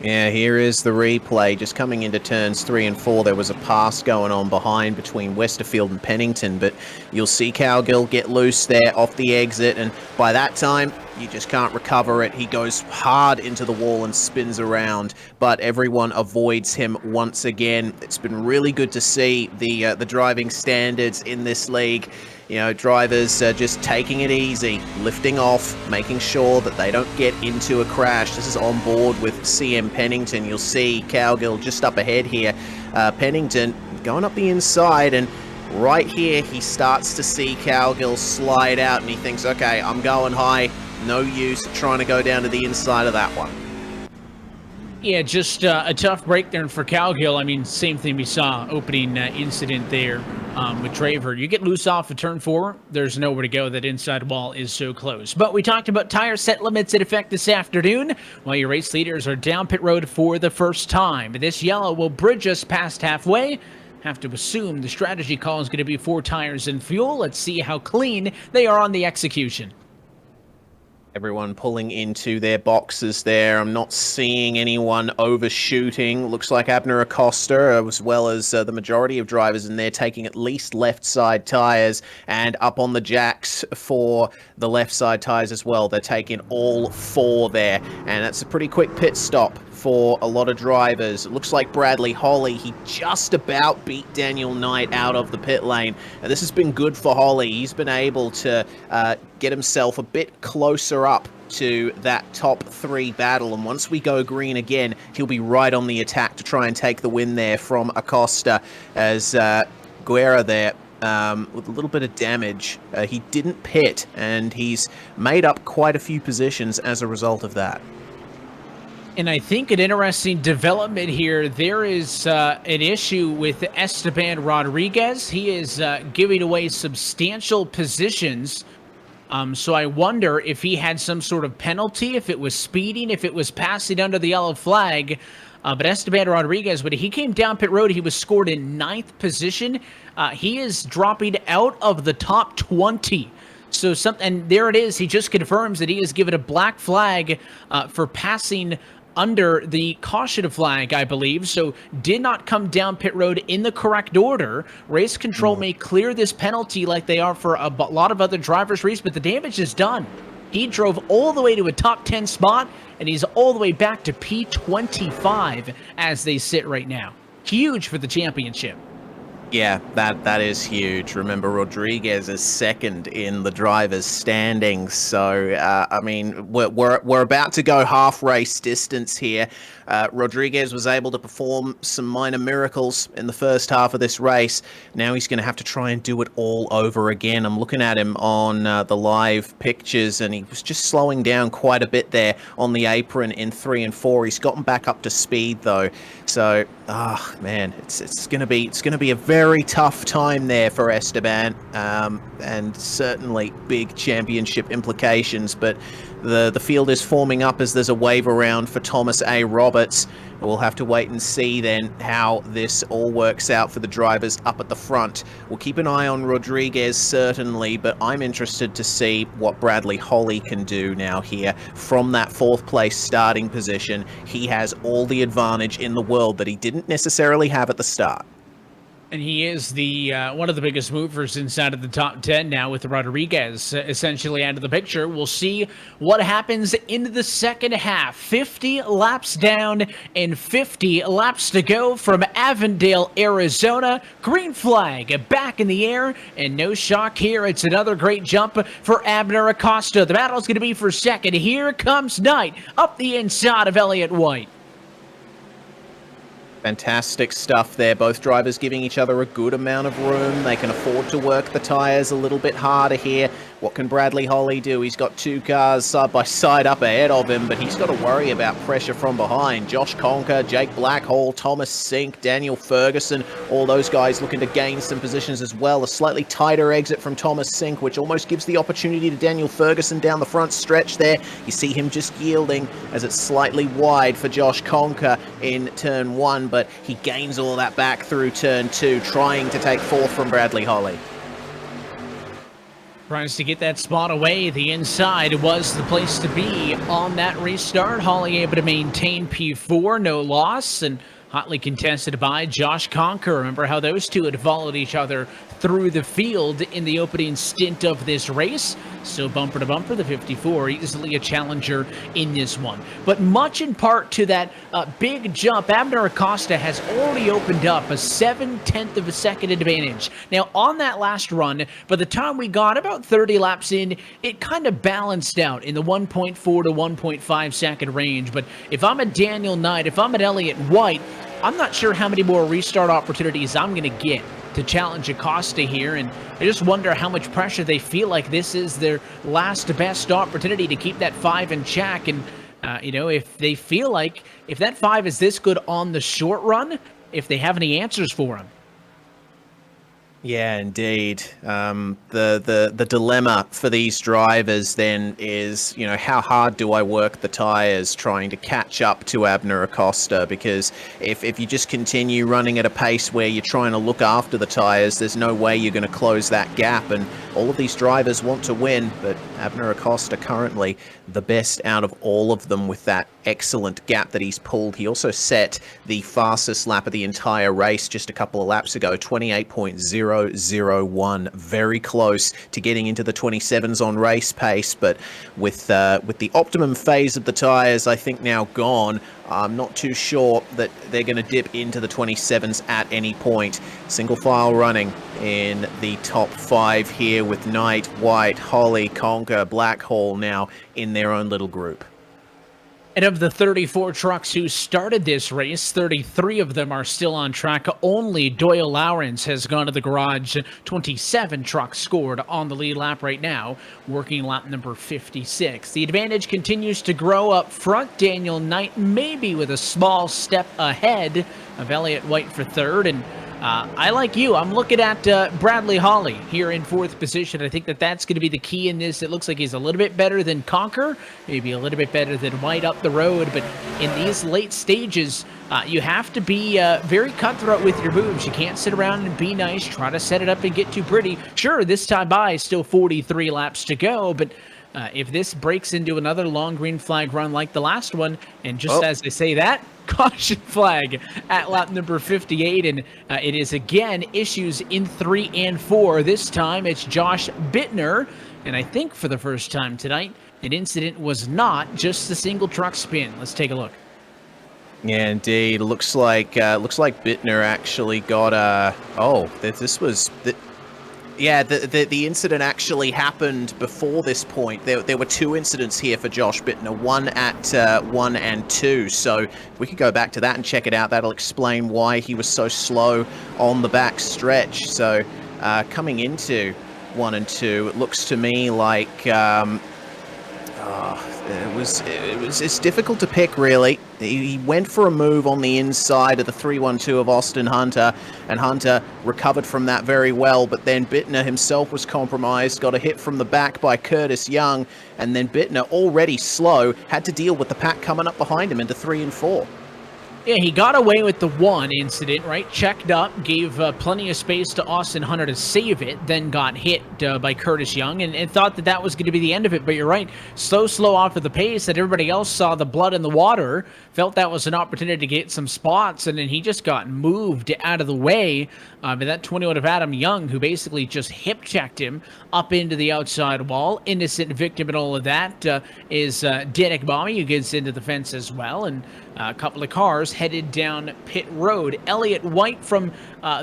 Yeah, here is the replay. Just coming into turns 3 and 4, there was a pass going on behind between Westerfield and Pennington, but you'll see Cowgill get loose there off the exit, and by that time, you just can't recover it. He goes hard into the wall and spins around, but everyone avoids him once again. It's been really good to see the driving standards in this league. You know, drivers just taking it easy, lifting off, making sure that they don't get into a crash. This is on board with CM Pennington. You'll see Cowgill just up ahead here. Pennington going up the inside, and right here he starts to see Cowgill slide out, and he thinks, okay, I'm going high. No use trying to go down to the inside of that one.
Yeah, just a tough breakdown for Cowgill. I mean, same thing we saw opening incident there with Traver. You get loose off of turn 4, there's nowhere to go. That inside wall is so close. But we talked about tire set limits in effect this afternoon, while your race leaders are down pit road for the first time. This yellow will bridge us past halfway. Have to assume the strategy call is going to be 4 tires and fuel. Let's see how clean they are on the execution.
Everyone pulling into their boxes there. I'm not seeing anyone overshooting. Looks like Abner Acosta, as well as the majority of drivers in there, taking at least left side tires, and up on the jacks for the left side tires as well. They're taking all 4 there, and that's a pretty quick pit stop for a lot of drivers. It looks like Bradley Holly, he just about beat Daniel Knight out of the pit lane. And this has been good for Holly. He's been able to get himself a bit closer up to that top 3 battle. And once we go green again, he'll be right on the attack to try and take the win there from Acosta, as Guerra there with a little bit of damage. He didn't pit, and he's made up quite a few positions as a result of that.
And I think an interesting development here, there is an issue with Esteban Rodriguez. He is giving away substantial positions. So I wonder if he had some sort of penalty, if it was speeding, if it was passing under the yellow flag. But Esteban Rodriguez, when he came down pit road, he was scored in 9th position. He is dropping out of the top 20. So and there it is. He just confirms that he is given a black flag for passing under the caution flag, I believe. So did not come down pit road in the correct order. Race control may clear this penalty like they are for a lot of other drivers' race, but the damage is done. He drove all the way to a top 10 spot, and he's all the way back to P25 as they sit right now. Huge for the championship.
Yeah, that is huge. Remember, Rodriguez is second in the drivers' standings. So, I mean, we're about to go half race distance here. Rodriguez was able to perform some minor miracles in the first half of this race. Now he's going to have to try and do it all over again. I'm looking at him on the live pictures, and he was just slowing down quite a bit there on the apron in 3 and 4. He's gotten back up to speed though. So, man, it's going to be a very tough time there for Esteban, and certainly big championship implications. But the field is forming up as there's a wave around for Thomas A. Roberts. We'll have to wait and see then how this all works out for the drivers up at the front. We'll keep an eye on Rodriguez, certainly, but I'm interested to see what Bradley Holly can do now here from that 4th place starting position. He has all the advantage in the world that he didn't necessarily have at the start.
And he is the one of the biggest movers inside of the top 10 now, with Rodriguez essentially out of the picture. We'll see what happens into the second half. 50 laps down and 50 laps to go from Avondale, Arizona. Green flag back in the air, and no shock here. It's another great jump for Abner Acosta. The battle's going to be for second. Here comes Knight up the inside of Elliott White.
Fantastic stuff there. Both drivers giving each other a good amount of room. They can afford to work the tyres a little bit harder here. What can Bradley Holly do? He's got 2 cars side by side up ahead of him, but he's got to worry about pressure from behind. Josh Conker, Jake Blackhall, Thomas Sink, Daniel Ferguson, all those guys looking to gain some positions as well. A slightly tighter exit from Thomas Sink, which almost gives the opportunity to Daniel Ferguson down the front stretch there. You see him just yielding as it's slightly wide for Josh Conker in turn 1, but he gains all that back through turn 2, trying to take 4th from Bradley Holly.
Tries to get that spot away. The inside was the place to be on that restart. Holly able to maintain P4, no loss, and hotly contested by Josh Conker. Remember how those two had followed each other through the field in the opening stint of this race. So bumper to bumper, the 54, easily a challenger in this one. But much in part to that big jump, Abner Acosta has already opened up a 7/10 of a second advantage. Now, on that last run, by the time we got about 30 laps in, it kind of balanced out in the 1.4 to 1.5 second range. But if I'm a Daniel Knight, if I'm an Elliott White, I'm not sure how many more restart opportunities I'm going to get to challenge Acosta here, and I just wonder how much pressure they feel like this is their last best opportunity to keep that 5 in check. And you know, if they feel like if that 5 is this good on the short run, if they have any answers for him.
Yeah, indeed. The dilemma for these drivers then is, you know, how hard do I work the tyres trying to catch up to Abner Acosta? Because if you just continue running at a pace where you're trying to look after the tyres, there's no way you're going to close that gap. And all of these drivers want to win, but Abner Acosta currently the best out of all of them with that excellent gap that he's pulled. He also set the fastest lap of the entire race just a couple of laps ago, 28.001, very close to getting into the 27s on race pace. But with the optimum phase of the tyres, I think now gone, I'm not too sure that they're going to dip into the 27s at any point. Single file running in the top 5 here with Knight, White, Holly, Conker, Blackhall now in their own little group.
And of the 34 trucks who started this race, 33 of them are still on track. Only Doyle Lawrence has gone to the garage. 27 trucks scored on the lead lap right now, working lap number 56. The advantage continues to grow up front. Daniel Knight maybe with a small step ahead of Elliott White for third. And I, like you, I'm looking at Bradley Holly here in 4th position. I think that that's going to be the key in this. It looks like he's a little bit better than Conker, maybe a little bit better than White up the road. But in these late stages, you have to be very cutthroat with your moves. You can't sit around and be nice, try to set it up and get too pretty. Sure, this time by, still 43 laps to go, but if this breaks into another long green flag run like the last one, and just as I say that, caution flag at lap number 58, and it is again issues in 3 and 4. This time it's Josh Bittner, and I think for the first time tonight, an incident was not just the single truck spin. Let's take a look.
Yeah, indeed. Looks like Bittner actually got the incident actually happened before this point. There were 2 incidents here for Josh Bittner, one at 1 and 2. So if we could go back to that and check it out, that'll explain why he was so slow on the back stretch. So coming into 1 and 2, it looks to me like it's difficult to pick, really. He went for a move on the inside of the 312 of Austin Hunter, and Hunter recovered from that very well, but then Bittner himself was compromised, got a hit from the back by Curtis Young, and then Bittner, already slow, had to deal with the pack coming up behind him into 3 and 4.
Yeah, he got away with the one incident, right? Checked up, gave plenty of space to Austin Hunter to save it, then got hit by Curtis Young and thought that was going to be the end of it. But you're right, slow off of the pace that everybody else saw the blood in the water, felt that was an opportunity to get some spots, and then he just got moved out of the way by that 21 of Adam Young, who basically just hip-checked him up into the outside wall. Innocent victim in all of that is Danik Mommy, who gets into the fence as well, and a couple of cars headed down pit road. Elliott White from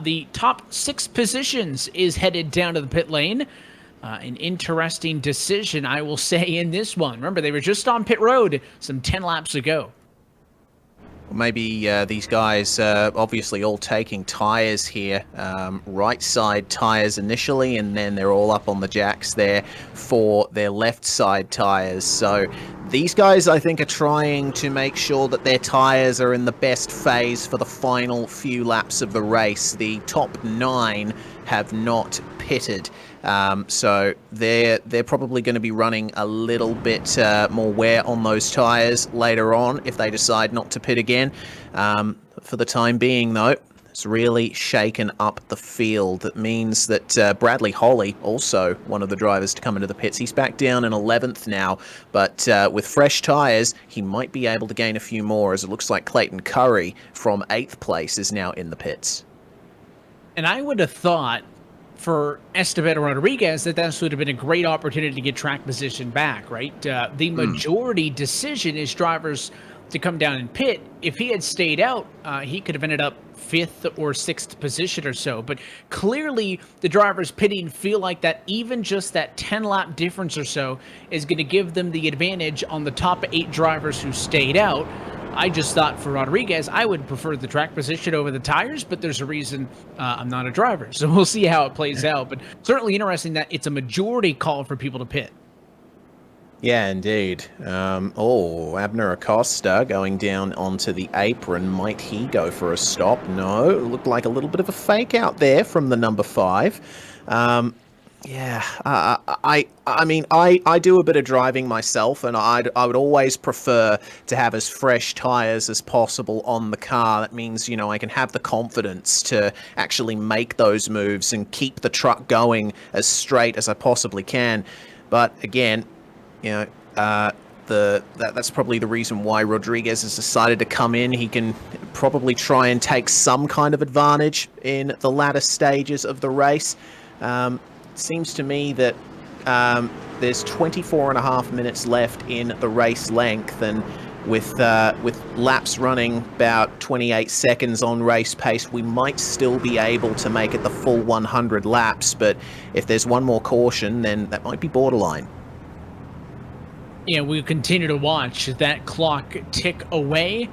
the top 6 positions is headed down to the pit lane. An interesting decision, I will say, in this one. Remember, they were just on pit road some 10 laps ago.
Maybe these guys obviously all taking tires here, right side tires initially, and then they're all up on the jacks there for their left side tires. So these guys, I think, are trying to make sure that their tires are in the best phase for the final few laps of the race. The top 9 have not pitted. So they're probably going to be running a little bit more wear on those tires later on if they decide not to pit again. For the time being, though, it's really shaken up the field. That means that Bradley Holly, also one of the drivers to come into the pits, he's back down in 11th now, but with fresh tires, he might be able to gain a few more, as it looks like Clayton Curry from 8th place is now in the pits.
And I would have thought for Esteban Rodriguez that would have been a great opportunity to get track position back, right? The majority decision is drivers to come down and pit. If he had stayed out, he could have ended up 5th or 6th position or so. But clearly the drivers pitting feel like that even just that 10-lap difference or so is going to give them the advantage on the top 8 drivers who stayed out. I just thought for Rodriguez, I would prefer the track position over the tires, but there's a reason I'm not a driver. So we'll see how it plays out. But certainly interesting that it's a majority call for people to pit.
Yeah, indeed. Abner Acosta going down onto the apron. Might he go for a stop? No, it looked like a little bit of a fake out there from the number 5. I mean, I do a bit of driving myself, and I would always prefer to have as fresh tires as possible on the car. That means, you know, I can have the confidence to actually make those moves and keep the truck going as straight as I possibly can. But again, you know, that's probably the reason why Rodriguez has decided to come in. He can probably try and take some kind of advantage in the latter stages of the race. It seems to me that there's 24.5 minutes left in the race length, and with laps running about 28 seconds on race pace, we might still be able to make it the full 100 laps. But if there's one more caution, then that might be borderline.
Yeah, we'll continue to watch that clock tick away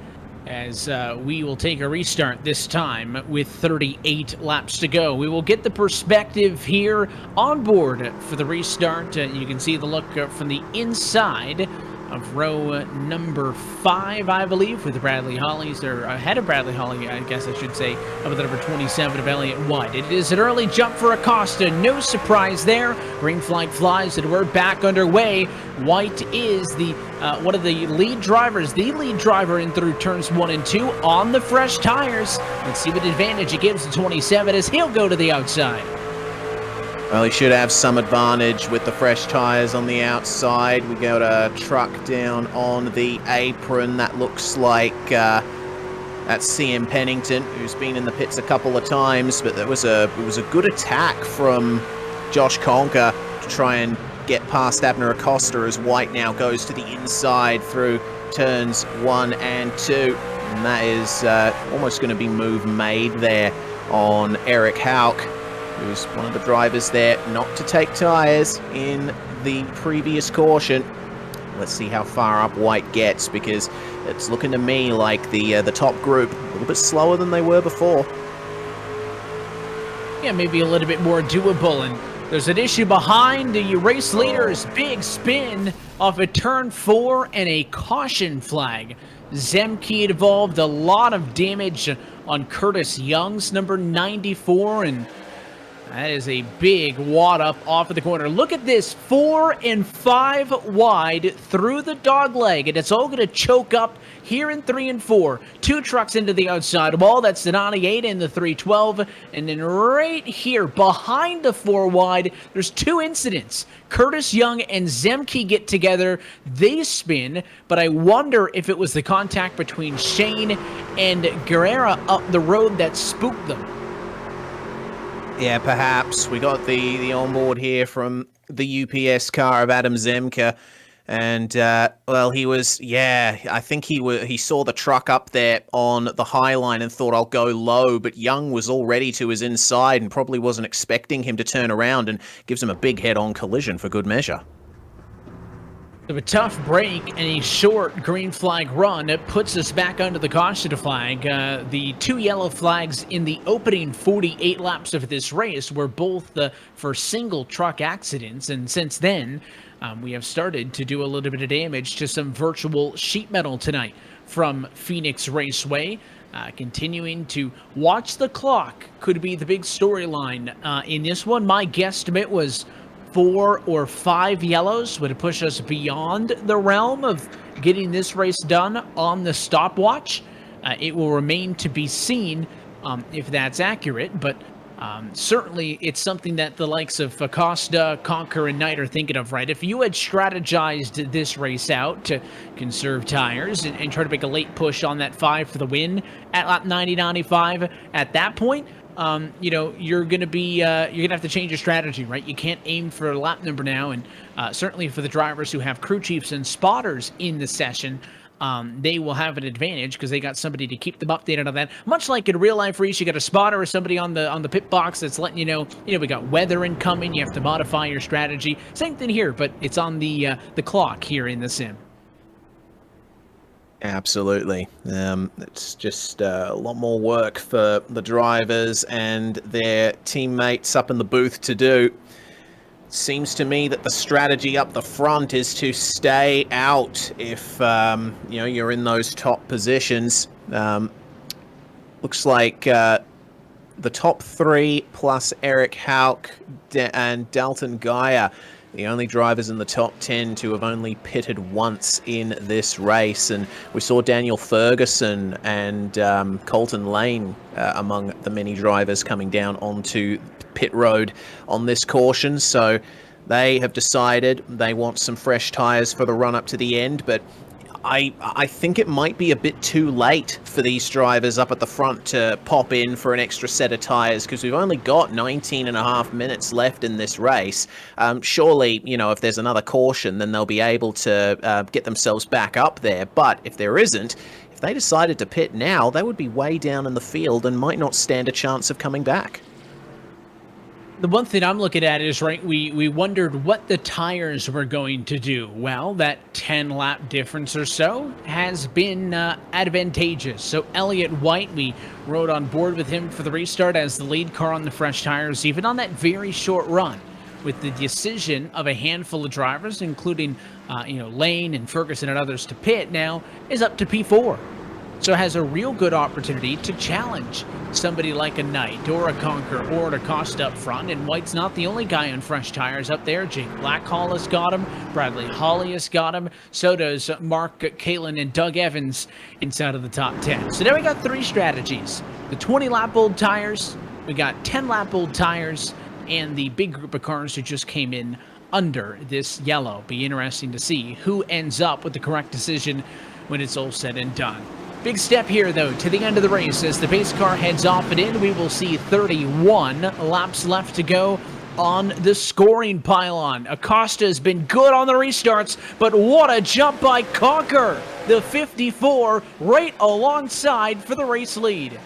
as we will take a restart this time with 38 laps to go. We will get the perspective here on board for the restart. You can see the look from the inside of row number 5, I believe, with the Bradley Hollies. They're ahead of Bradley Holly, I guess I should say, of the number 27 of Elliott White. It is an early jump for Acosta. No surprise there. Green flag flies, and we're back underway. White is the one of the lead drivers, the lead driver in through turns 1 and 2 on the fresh tires. Let's see what advantage it gives to 27 as he'll go to the outside.
Well, he should have some advantage with the fresh tires on the outside. We got a truck down on the apron. That looks like that's CM Pennington, who's been in the pits a couple of times, but it was a good attack from Josh Conker to try and get past Abner Acosta as White now goes to the inside through turns 1 and 2. And that is almost going to be move made there on Eric Hauk, who's one of the drivers there not to take tyres in the previous caution. Let's see how far up White gets, because it's looking to me like the top group a little bit slower than they were before.
Yeah, maybe a little bit more doable, and there's an issue behind the race leader's big spin off a turn 4 and a caution flag. Zemke involved a lot of damage on Curtis Young's number 94, and that is a big wad up off of the corner. Look at this, 4 and 5 wide through the dog leg, and it's all going to choke up here in 3 and 4. 2 trucks into the outside wall. That's the 98 and the 312. And then right here behind the 4 wide, there's 2 incidents. Curtis Young and Zemke get together. They spin, but I wonder if it was the contact between Shane and Guerrera up the road that spooked them.
Yeah, perhaps. We got the onboard here from the UPS car of Adam Zemke. And, well, he was, I think he saw the truck up there on the high line and thought, I'll go low. But Young was already to his inside and probably wasn't expecting him to turn around, and gives him a big head-on collision for good measure.
So a tough break and a short green flag run. It puts us back under the caution flag. The 2 yellow flags in the opening 48 laps of this race were both for single truck accidents, and since then we have started to do a little bit of damage to some virtual sheet metal tonight from Phoenix Raceway. Continuing to watch the clock could be the big storyline in this one. My guesstimate was 4 or 5 yellows would push us beyond the realm of getting this race done on the stopwatch. It will remain to be seen if that's accurate, but certainly it's something that the likes of Acosta, Conker, and Knight are thinking of, right? If you had strategized this race out to conserve tires and try to make a late push on that 5 for the win at lap 90-95, at that point, you're gonna have to change your strategy, right? You can't aim for a lap number now, and certainly for the drivers who have crew chiefs and spotters in the session, they will have an advantage because they got somebody to keep them updated on that. Much like in real life race, you got a spotter or somebody on the pit box that's letting you know, we got weather incoming. You have to modify your strategy. Same thing here, but it's on the clock here in the sim.
Absolutely. It's just a lot more work for the drivers and their teammates up in the booth to do. Seems to me that the strategy up the front is to stay out if you're in those top positions. Looks like the top three plus Eric Hauk and Dalton Geyer, the only drivers in the top 10 to have only pitted once in this race. And we saw Daniel Ferguson and Colton Lane among the many drivers coming down onto pit road on this caution. So they have decided they want some fresh tyres for the run up to the end. But I think it might be a bit too late for these drivers up at the front to pop in for an extra set of tyres, because we've only got 19 and a half minutes left in this race. Surely, if there's another caution, then they'll be able to get themselves back up there. But if there isn't, if they decided to pit now, they would be way down in the field and might not stand a chance of coming back.
The one thing I'm looking at is, right, we wondered what the tires were going to do. Well, that 10-lap difference or so has been advantageous. So Elliott White, we rode on board with him for the restart as the lead car on the fresh tires, even on that very short run, with the decision of a handful of drivers, including Lane and Ferguson and others, to pit now is up to P4. So has a real good opportunity to challenge somebody like a Knight or a Conquer or a Costa up front. And White's not the only guy on fresh tires up there. Jake Blackhall has got him. Bradley Hawley has got him. So does Mark Caitlin and Doug Evans inside of the top 10. So now we got three strategies. The 20-lap-old tires, we got 10-lap-old tires, and the big group of cars who just came in under this yellow. Be interesting to see who ends up with the correct decision when it's all said and done. Big step here, though, to the end of the race. As the pace car heads off and in, we will see 31 laps left to go on the scoring pylon. Acosta has been good on the restarts, but what a jump by Conquer, the 54, right alongside for the race lead.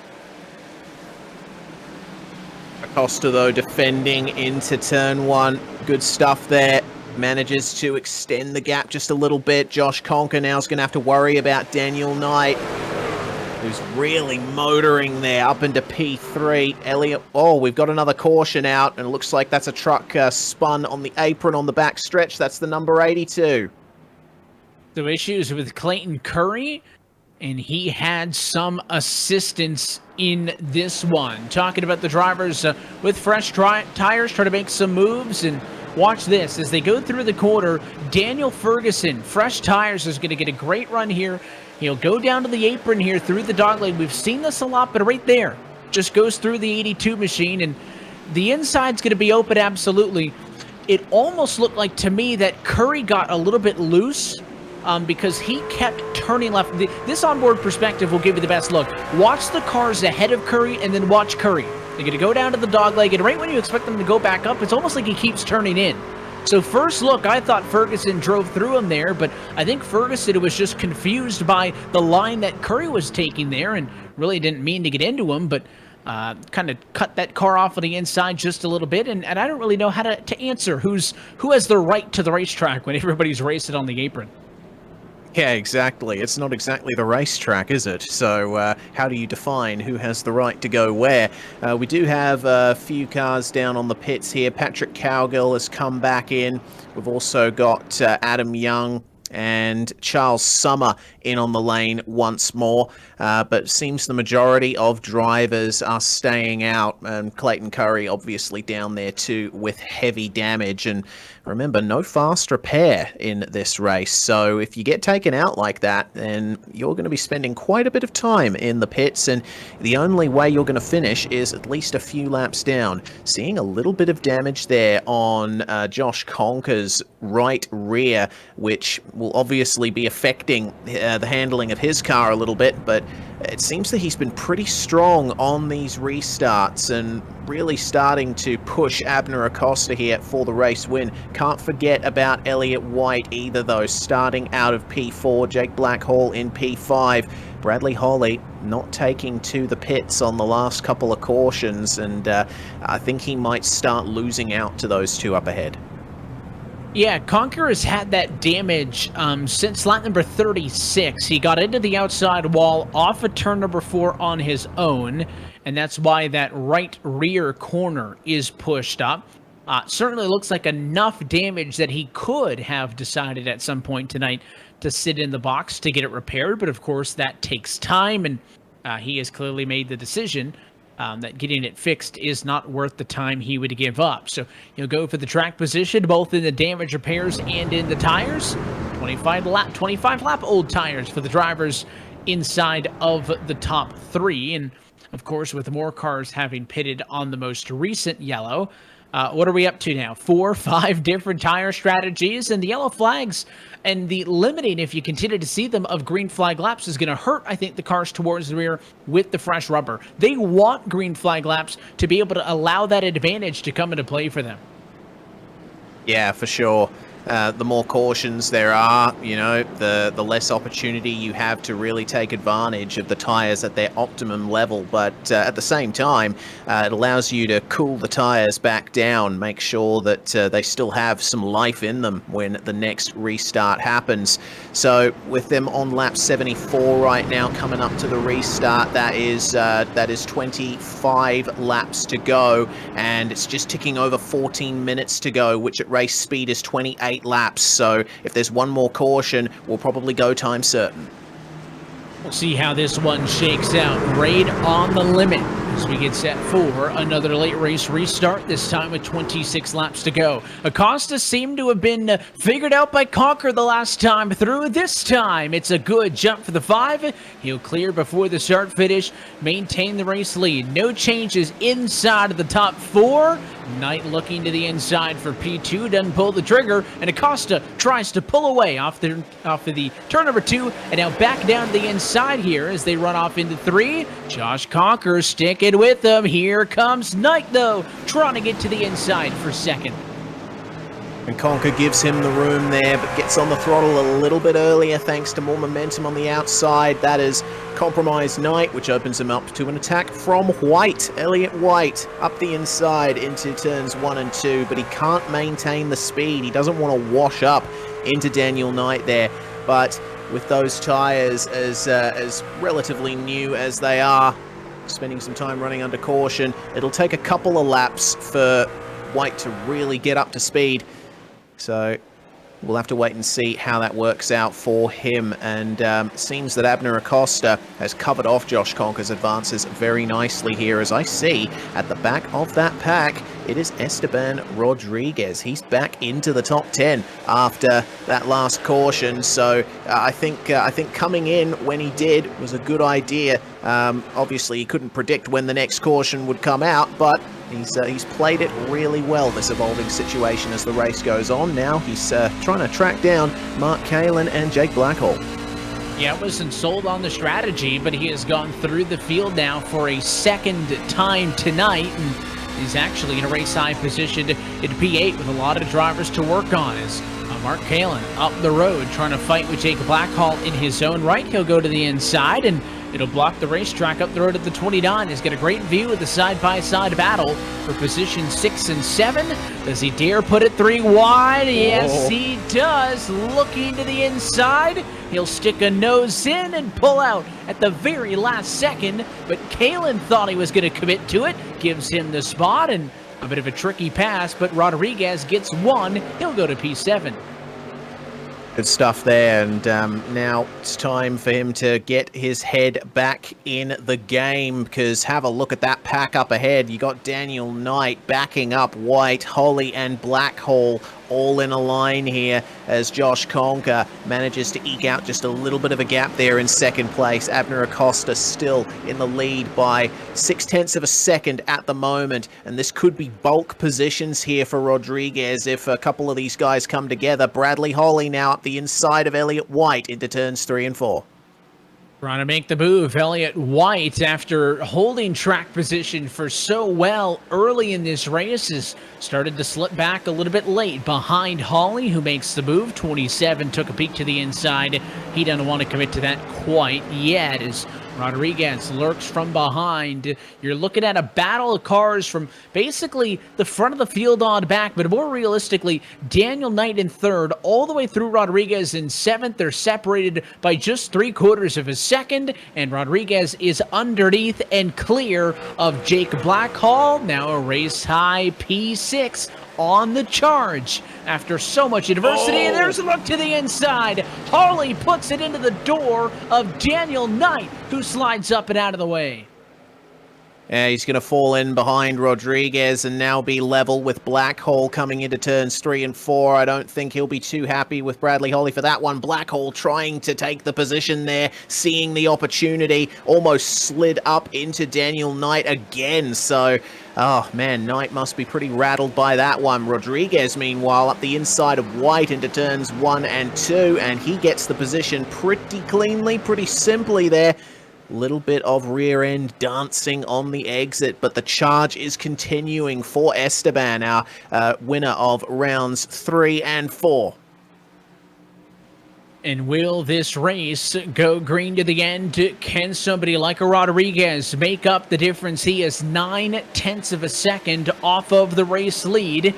Acosta, though, defending into turn one. Good stuff there. Manages to extend the gap just a little bit. Josh Conker now is going to have to worry about Daniel Knight, who's really motoring there up into P3. Elliott, we've got another caution out, and it looks like that's a truck spun on the apron on the back stretch. That's the number 82.
So issues with Clayton Curry, and he had some assistance in this one. Talking about the drivers with fresh tires, trying to make some moves, and watch this. As they go through the quarter, Daniel Ferguson, fresh tires, is going to get a great run here. He'll go down to the apron here through the dog leg. We've seen this a lot, but right there, just goes through the 82 machine, and the inside's going to be open, absolutely. It almost looked like to me that Curry got a little bit loose because he kept turning left. This onboard perspective will give you the best look. Watch the cars ahead of Curry, and then watch Curry. They're going to go down to the dog leg, and right when you expect them to go back up, it's almost like he keeps turning in. So first look, I thought Ferguson drove through him there, but I think Ferguson was just confused by the line that Curry was taking there and really didn't mean to get into him, but kind of cut that car off on the inside just a little bit, and I don't really know how to answer who has the right to the racetrack when everybody's racing on the apron.
Yeah, exactly. It's not exactly the racetrack, is it? So how do you define who has the right to go where? We do have a few cars down on the pits here. Patrick Cowgill has come back in. We've also got Adam Young and Charles Summer in on the lane once more, but it seems the majority of drivers are staying out, and Clayton Curry obviously down there too with heavy damage. And remember, no fast repair in this race, so if you get taken out like that, then you're going to be spending quite a bit of time in the pits, and the only way you're going to finish is at least a few laps down. Seeing a little bit of damage there on Josh Conker's right rear, which will obviously be affecting the handling of his car a little bit, but it seems that he's been pretty strong on these restarts and really starting to push Abner Acosta here for the race win. Can't forget about Elliott White either, though, starting out of P4, Jake Blackhall in P5, Bradley Hawley not taking to the pits on the last couple of cautions, and I think he might start losing out to those two up ahead.
Yeah, Conquer has had that damage since lap number 36. He got into the outside wall off of turn number 4 on his own, and that's why that right rear corner is pushed up. Certainly looks like enough damage that he could have decided at some point tonight to sit in the box to get it repaired, but of course that takes time, and he has clearly made the decision that getting it fixed is not worth the time he would give up. So he'll go for the track position, both in the damage repairs and in the tires. 25 lap old tires for the drivers inside of the top 3. And of course, with more cars having pitted on the most recent yellow, what are we up to now? 4 or 5 different tire strategies, and the yellow flags and the limiting, if you continue to see them, of green flag laps is going to hurt, I think, the cars towards the rear with the fresh rubber. They want green flag laps to be able to allow that advantage to come into play for them.
Yeah, for sure. The more cautions there are, you know, the less opportunity you have to really take advantage of the tires at their optimum level. But at the same time, it allows you to cool the tires back down, make sure that they still have some life in them when the next restart happens. So with them on lap 74 right now, coming up to the restart, that is 25 laps to go, and it's just ticking over 14 minutes to go, which at race speed is 28 laps. So if there's one more caution, we'll probably go time certain.
We'll see how this one shakes out. Right on the limit as we get set for another late race restart, this time with 26 laps to go. Acosta seemed to have been figured out by Conquer the last time through. This time, it's a good jump for the 5. He'll clear before the start finish, maintain the race lead. No changes inside of the top 4. Knight looking to the inside for P2, doesn't pull the trigger, and Acosta tries to pull away off of the turn number 2, and now back down to the inside here as they run off into 3. Josh Conquer sticking with them. Here comes Knight, though, trying to get to the inside for second.
And Conquer gives him the room there, but gets on the throttle a little bit earlier thanks to more momentum on the outside. That is compromised Knight, which opens him up to an attack from White. Elliott White up the inside into turns 1 and 2, but he can't maintain the speed. He doesn't want to wash up into Daniel Knight there, but with those tires as relatively new as they are, spending some time running under caution, it'll take a couple of laps for White to really get up to speed. So we'll have to wait and see how that works out for him. And it seems that Abner Acosta has covered off Josh Conquer's advances very nicely here, as I see at the back of that pack, it is Esteban Rodriguez. He's back into the top 10 after that last caution. So I think coming in when he did was a good idea. Obviously, he couldn't predict when the next caution would come out, but he's played it really well, this evolving situation as the race goes on. Now he's trying to track down Mark Kalin and Jake Blackhall.
Yeah, wasn't sold on the strategy, but he has gone through the field now for a second time tonight, and is actually in a race high position in P8 with a lot of drivers to work on. As Mark Kalin up the road trying to fight with Jake Blackhall in his own right. He'll go to the inside, and it'll block the racetrack up the road at the 29. He's got a great view of the side-by-side battle for position 6 and 7. Does he dare put it 3 wide? Yes, he does. Looking to the inside. He'll stick a nose in and pull out at the very last second, but Kalin thought he was going to commit to it. Gives him the spot, and a bit of a tricky pass, but Rodriguez gets 1. He'll go to P7.
Good stuff there, and now it's time for him to get his head back in the game, because have a look at that pack up ahead. You got Daniel Knight backing up White, Holly, and Blackhall all in a line here as Josh Conquer manages to eke out just a little bit of a gap there in second place. Abner Acosta still in the lead by 0.6 of a second at the moment, and this could be bulk positions here for Rodriguez if a couple of these guys come together. Bradley Holly now up the inside of Elliott White into turns 3 and 4.
Trying to make the move, Elliott White, after holding track position for so well early in this race, has started to slip back a little bit late behind Holly, who makes the move. 27 took a peek to the inside. He doesn't want to commit to that quite yet, as Rodriguez lurks from behind. You're looking at a battle of cars from basically the front of the field on back, but more realistically, Daniel Knight in third, all the way through Rodriguez in seventh. They're separated by just 3/4 of a second, and Rodriguez is underneath and clear of Jake Blackhall. Now a race high P6 on the charge after so much adversity. And there's a look to the inside. Harley puts it into the door of Daniel Knight, who slides up and out of the way.
Yeah, he's going to fall in behind Rodriguez and now be level with Blackhall coming into turns 3 and 4. I don't think he'll be too happy with Bradley Holly for that one. Blackhall trying to take the position there, seeing the opportunity, almost slid up into Daniel Knight again. So, oh man, Knight must be pretty rattled by that one. Rodriguez, meanwhile, up the inside of White into turns 1 and 2, and he gets the position pretty cleanly, pretty simply there. Little bit of rear end dancing on the exit, but the charge is continuing for Esteban, our winner of rounds 3 and 4.
And will this race go green to the end? Can somebody like a Rodriguez make up the difference? He is 9/10 of a second off of the race lead.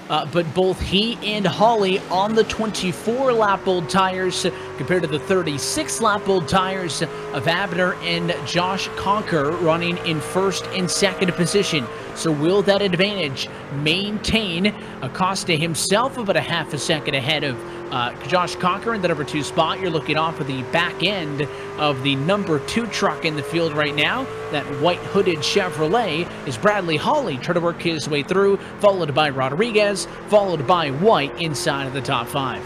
But both he and Holly on the 24-lap-old tires compared to the 36-lap-old tires of Abner and Josh Conker running in first and second position. So will that advantage maintain? Acosta himself about a half a second ahead of Josh Conker in the number 2 spot. You're looking off of the back end of the number 2 truck in the field right now. That white hooded Chevrolet is Bradley Holly trying to work his way through, followed by Rodriguez, followed by White inside of the top 5.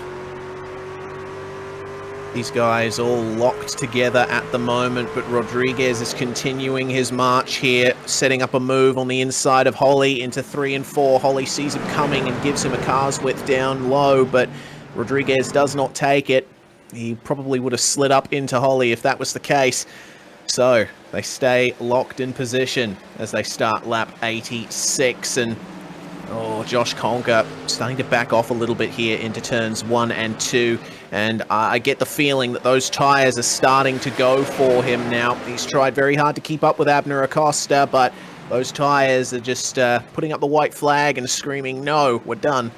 These guys all locked together at the moment, but Rodriguez is continuing his march here, setting up a move on the inside of Holly into 3 and 4. Holly sees him coming and gives him a car's width down low, but Rodriguez does not take it. He probably would have slid up into Holly if that was the case. So they stay locked in position as they start lap 86, and Josh Conker starting to back off a little bit here into turns 1 and 2. And I get the feeling that those tires are starting to go for him now. He's tried very hard to keep up with Abner Acosta, but those tires are just putting up the white flag and screaming, no, we're done.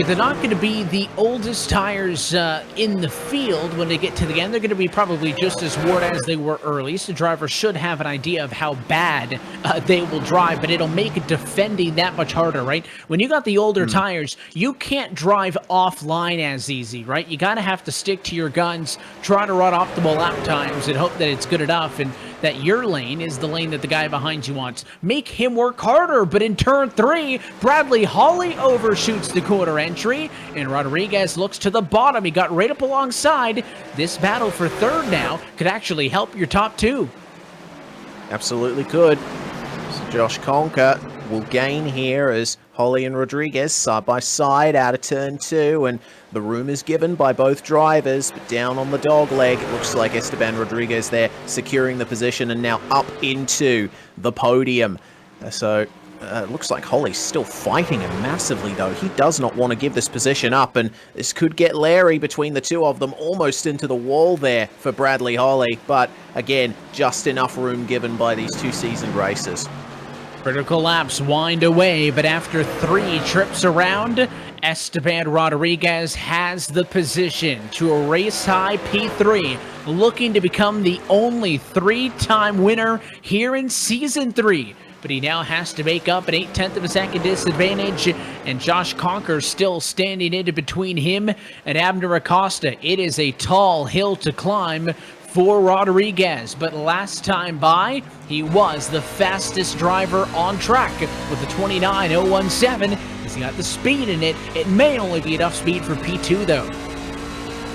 They're not going to be the oldest tires in the field when they get to the end. They're going to be probably just as worn as they were early, so drivers should have an idea of how bad they will drive, but it'll make defending that much harder, right? When you got the older tires, you can't drive offline as easy, right? You kind of have to stick to your guns, try to run optimal lap times, and hope that it's good enough, and that your lane is the lane that the guy behind you wants. Make him work harder, but in turn 3, Bradley Holly overshoots the corner entry, and Rodriguez looks to the bottom. He got right up alongside. This battle for third now could actually help your top 2.
Absolutely could. So Josh Conker will gain here as Holly and Rodriguez side by side out of turn 2, and the room is given by both drivers, but down on the dog leg, it looks like Esteban Rodriguez there securing the position and now up into the podium. So it looks like Holly's still fighting him massively, though. He does not want to give this position up, and this could get Larry between the two of them, almost into the wall there for Bradley Holly. But again, just enough room given by these two seasoned racers.
Critical laps wind away, but after 3 trips around, Esteban Rodriguez has the position to a race-high P3, looking to become the only 3-time winner here in Season 3. But he now has to make up an 8/10 of a second disadvantage, and Josh Conker still standing in between him and Abner Acosta. It is a tall hill to climb for Rodriguez, but last time by, he was the fastest driver on track with the 29.017. He's got the speed in it. It may only be enough speed for P2, though.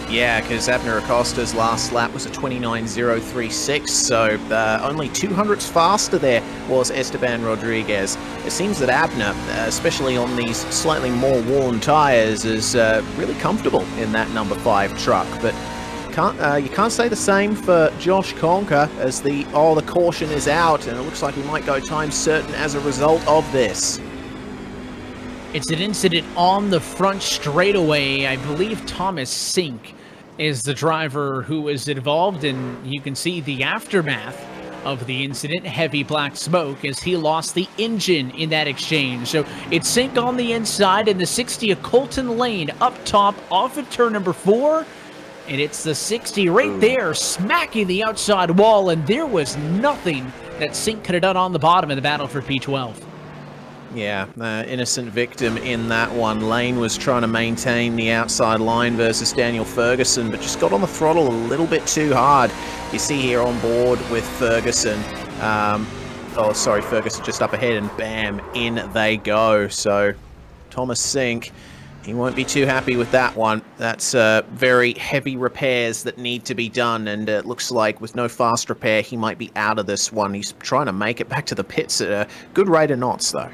Yeah, because Abner Acosta's last lap was a 29.036, so only 200ths faster there was Esteban Rodriguez. It seems that Abner, especially on these slightly more worn tires, is really comfortable in that number 5 truck, but you can't say the same for Josh Conker as the caution is out, and it looks like we might go time certain as a result of this.
It's an incident on the front straightaway. I believe Thomas Sink is the driver who was involved, and you can see the aftermath of the incident, heavy black smoke, as he lost the engine in that exchange. So it's Sink on the inside in the 60 of Colton Lane up top off of turn number 4. And it's the 60 right there smacking the outside wall, and there was nothing that Sink could have done on the bottom of the battle for P12.
Yeah, innocent victim in that one. Lane was trying to maintain the outside line versus Daniel Ferguson, but just got on the throttle a little bit too hard. You see here on board with Ferguson. Ferguson just up ahead, and bam, in they go. So Thomas Sink, he won't be too happy with that one. That's very heavy repairs that need to be done, and it looks like with no fast repair, he might be out of this one. He's trying to make it back to the pits at a good rate of knots, though.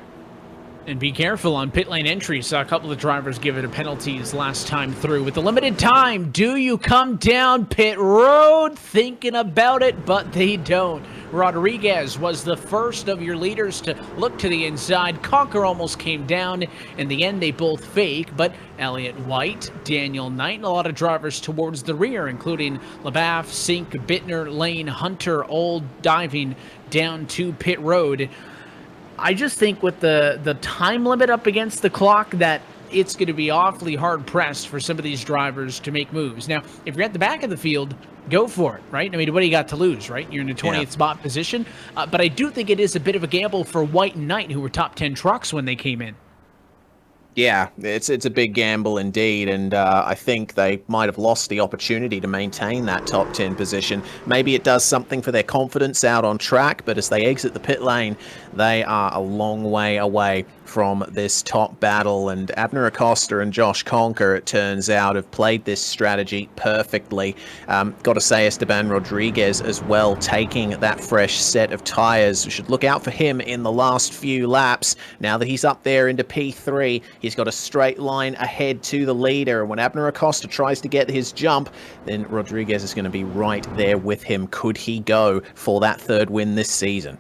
And be careful on pit lane entry. Saw a couple of drivers give it a penalties last time through. With the limited time, do you come down pit road? Thinking about it, but they don't. Rodriguez was the first of your leaders to look to the inside. Conker almost came down. In the end, they both fake, but Elliott White, Daniel Knight, and a lot of drivers towards the rear, including LaBaff, Sink, Bittner, Lane, Hunter, all diving down to pit road. I just think with the time limit up against the clock that it's going to be awfully hard-pressed for some of these drivers to make moves. Now, if you're at the back of the field, go for it, right? I mean, what do you got to lose, right? You're in a 20th spot position. But I do think it is a bit of a gamble for White and Knight, who were top 10 trucks when they came in.
Yeah, it's a big gamble indeed, and I think they might have lost the opportunity to maintain that top 10 position. Maybe it does something for their confidence out on track, but as they exit the pit lane, they are a long way away from this top battle, and Abner Acosta and Josh Conker, it turns out, have played this strategy perfectly. Got to say, Esteban Rodriguez as well, taking that fresh set of tires. We should look out for him in the last few laps. Now that he's up there into P3, he's got a straight line ahead to the leader. When Abner Acosta tries to get his jump, then Rodriguez is going to be right there with him. Could he go for that third win this season?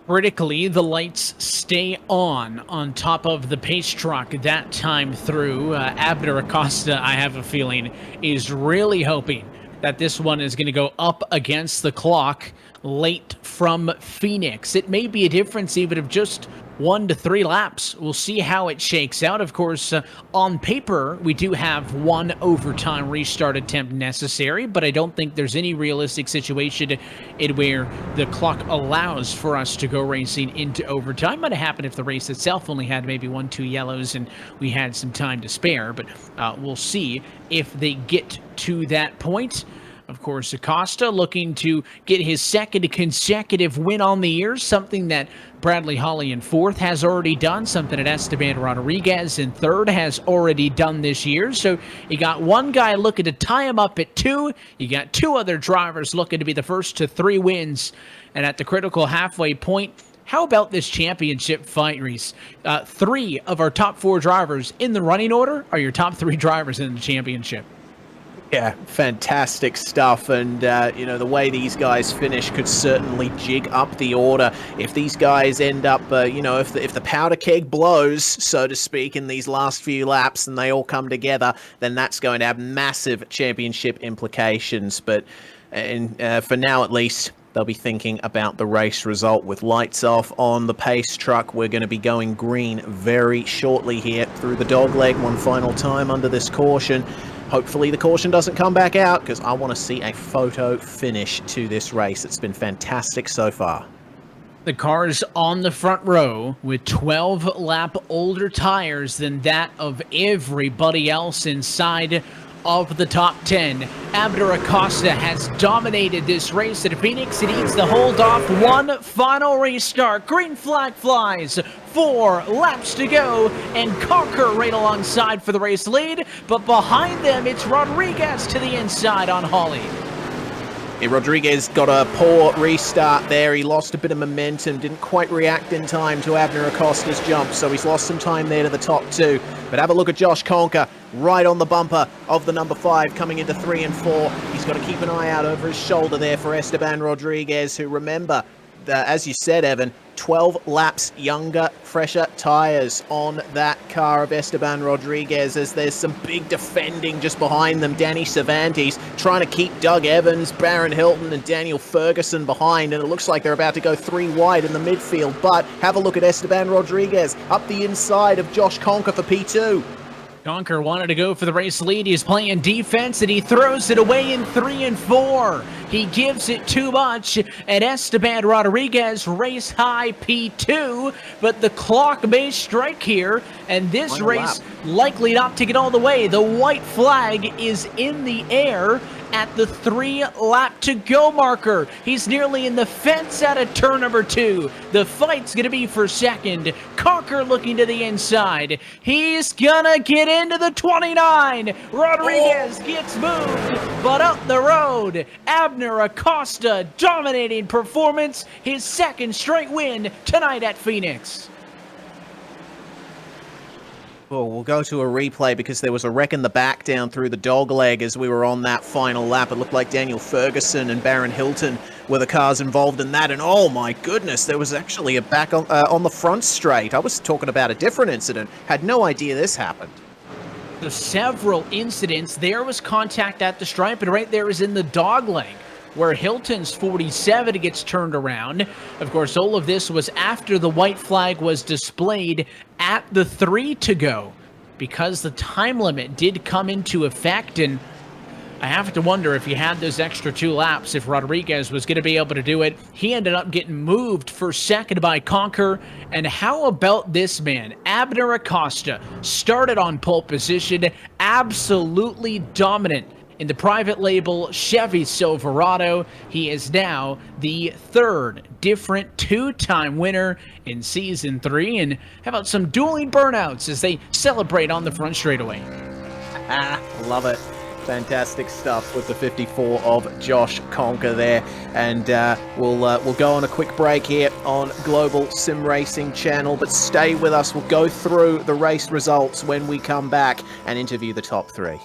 Critically, the lights stay on top of the pace truck that time through. Abner Acosta, I have a feeling, is really hoping that this one is going to go up against the clock late from Phoenix. It may be a difference even of just 1 to 3 laps. We'll see how it shakes out. Of course, on paper, we do have 1 overtime restart attempt necessary, but I don't think there's any realistic situation in where the clock allows for us to go racing into overtime. Might have happened if the race itself only had maybe 1-2 yellows and we had some time to spare, but we'll see if they get to that point. Of course, Acosta looking to get his second consecutive win on the year, something that Bradley Holly in 4th has already done, something that Esteban Rodriguez in 3rd has already done this year. So you got one guy looking to tie him up at 2. You got 2 other drivers looking to be the first to 3 wins. And at the critical halfway point, how about this championship fight, Reese? 3 of our top 4 drivers in the running order are your top 3 drivers in the championship.
Yeah, fantastic stuff, and the way these guys finish could certainly jig up the order. If these guys end up, if the powder keg blows, so to speak, in these last few laps and they all come together, then that's going to have massive championship implications. But for now at least, they'll be thinking about the race result. With lights off on the pace truck, we're going to be going green very shortly here through the dogleg one final time under this caution. Hopefully the caution doesn't come back out, because I want to see a photo finish to this race. It's been fantastic so far.
The car's on the front row with 12 lap older tires than that of everybody else inside of the top 10. Abner Acosta has dominated this race at Phoenix. It needs to hold off one final restart. Green flag flies. 4 laps to go, and Conker right alongside for the race lead. But behind them, it's Rodriguez to the inside on Holly.
Yeah, Rodriguez got a poor restart there. He lost a bit of momentum, didn't quite react in time to Abner Acosta's jump, so he's lost some time there to the top 2. But have a look at Josh Conker, right on the bumper of the number 5, coming into 3 and 4. He's got to keep an eye out over his shoulder there for Esteban Rodriguez, who, remember, as you said, Evan, 12 laps younger, fresher tyres on that car of Esteban Rodriguez, as there's some big defending just behind them. Danny Cervantes trying to keep Doug Evans, Barron Hilton and Daniel Ferguson behind, and it looks like they're about to go 3 wide in the midfield. But have a look at Esteban Rodriguez up the inside of Josh Conker for P2.
Conker wanted to go for the race lead. He's playing defense, and he throws it away in 3 and 4. He gives it too much, and Esteban Rodriguez race high P2, but the clock may strike here, and this race likely not to get all the way. The white flag is in the air at the 3 lap to go marker. He's nearly in the fence out of turn number 2. The fight's gonna be for second. Conker looking to the inside. He's gonna get into the 29. Rodriguez gets moved, but up the road, Abner Acosta dominating performance, his 2nd straight win tonight at Phoenix.
Oh, we'll go to a replay because there was a wreck in the back down through the dog leg as we were on that final lap. It looked like Daniel Ferguson and Barron Hilton were the cars involved in that. And oh my goodness, there was actually a back on the front straight. I was talking about a different incident. Had no idea this happened.
There's several incidents. There was contact at the stripe, and right there is in the dog leg, where Hilton's 47 gets turned around. Of course, all of this was after the white flag was displayed at the 3 to go, because the time limit did come into effect, and I have to wonder if he had those extra 2 laps, if Rodriguez was going to be able to do it. He ended up getting moved for second by Conker. And how about this man? Abner Acosta started on pole position, absolutely dominant in the private label Chevy Silverado. He is now the 3rd different 2-time winner in Season 3. And how about some dueling burnouts as they celebrate on the front straightaway?
Love it. Fantastic stuff with the 54 of Josh Conker there. And we'll go on a quick break here on Global Sim Racing Channel, but stay with us. We'll go through the race results when we come back and interview the top 3.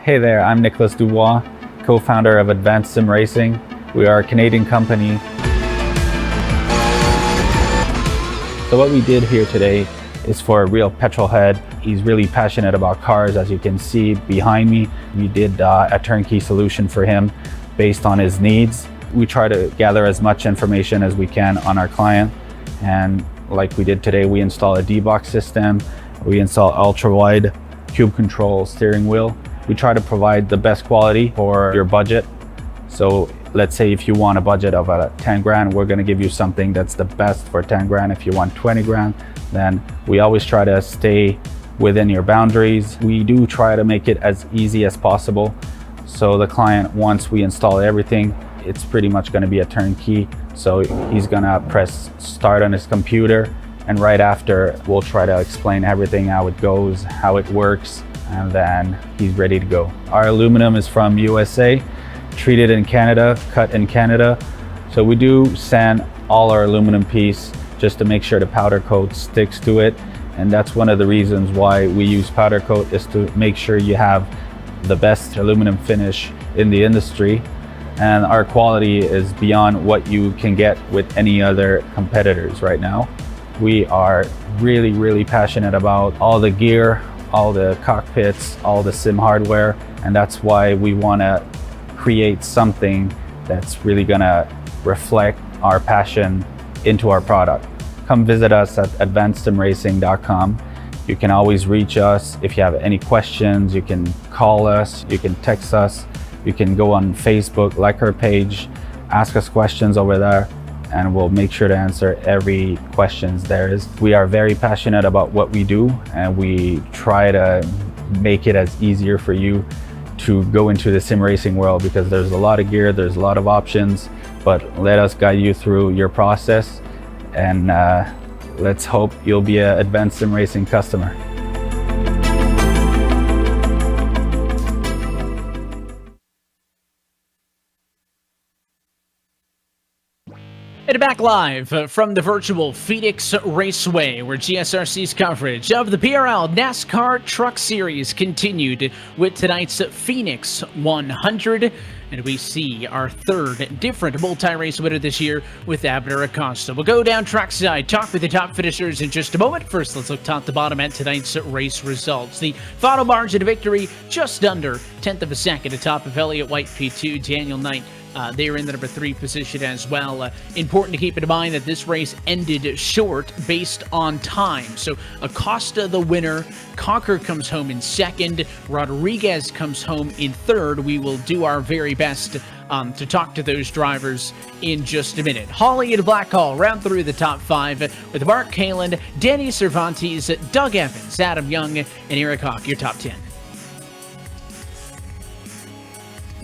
Hey there, I'm Nicholas Dubois, co-founder of Advanced Sim Racing. We are a Canadian company. So what we did here today is for a real petrol head. He's really passionate about cars, as you can see behind me. We did a turnkey solution for him based on his needs. We try to gather as much information as we can on our client. And like we did today, we install a D-box system. We install ultra-wide cube control steering wheel. We try to provide the best quality for your budget. So let's say if you want a budget of 10 grand, we're gonna give you something that's the best for 10 grand. If you want 20 grand, then we always try to stay within your boundaries. We do try to make it as easy as possible. So the client, once we install everything, it's pretty much gonna be a turnkey. So he's gonna press start on his computer, and right after, we'll try to explain everything, how it goes, how it works, and then he's ready to go. Our aluminum is from USA, treated in Canada, cut in Canada. So we do sand all our aluminum piece just to make sure the powder coat sticks to it. And that's one of the reasons why we use powder coat, is to make sure you have the best aluminum finish in the industry. And our quality is beyond what you can get with any other competitors right now. We are really, really passionate about all the gear, all the cockpits, all the sim hardware, and that's why we want to create something that's really going to reflect our passion into our product. Come visit us at advancedsimracing.com. You can always reach us if you have any questions. You can call us, you can text us, you can go on Facebook, like our page, ask us questions over there, and we'll make sure to answer every questions there is. We are very passionate about what we do, and we try to make it as easier for you to go into the sim racing world, because there's a lot of gear, there's a lot of options, but let us guide you through your process, and let's hope you'll be an Advanced Sim Racing customer.
And back live from the virtual Phoenix Raceway, where GSRC's coverage of the PRL NASCAR Truck Series continued with tonight's Phoenix 100. And we see our third different multi-race winner this year with Abner Acosta. We'll go down trackside, talk with the top finishers in just a moment. First, let's look top to bottom at tonight's race results. The final margin of victory, just under 10th of a second atop of Elliott White P2, Daniel Knight. They are in the number 3 position as well. Important to keep in mind that this race ended short based on time. So Acosta the winner, Cocker comes home in second, Rodriguez comes home in third. We will do our very best to talk to those drivers in just a minute. Hawley and Blackhall round through the top 5 with Mark Kaland, Danny Cervantes, Doug Evans, Adam Young, and Eric Hawk, your top 10.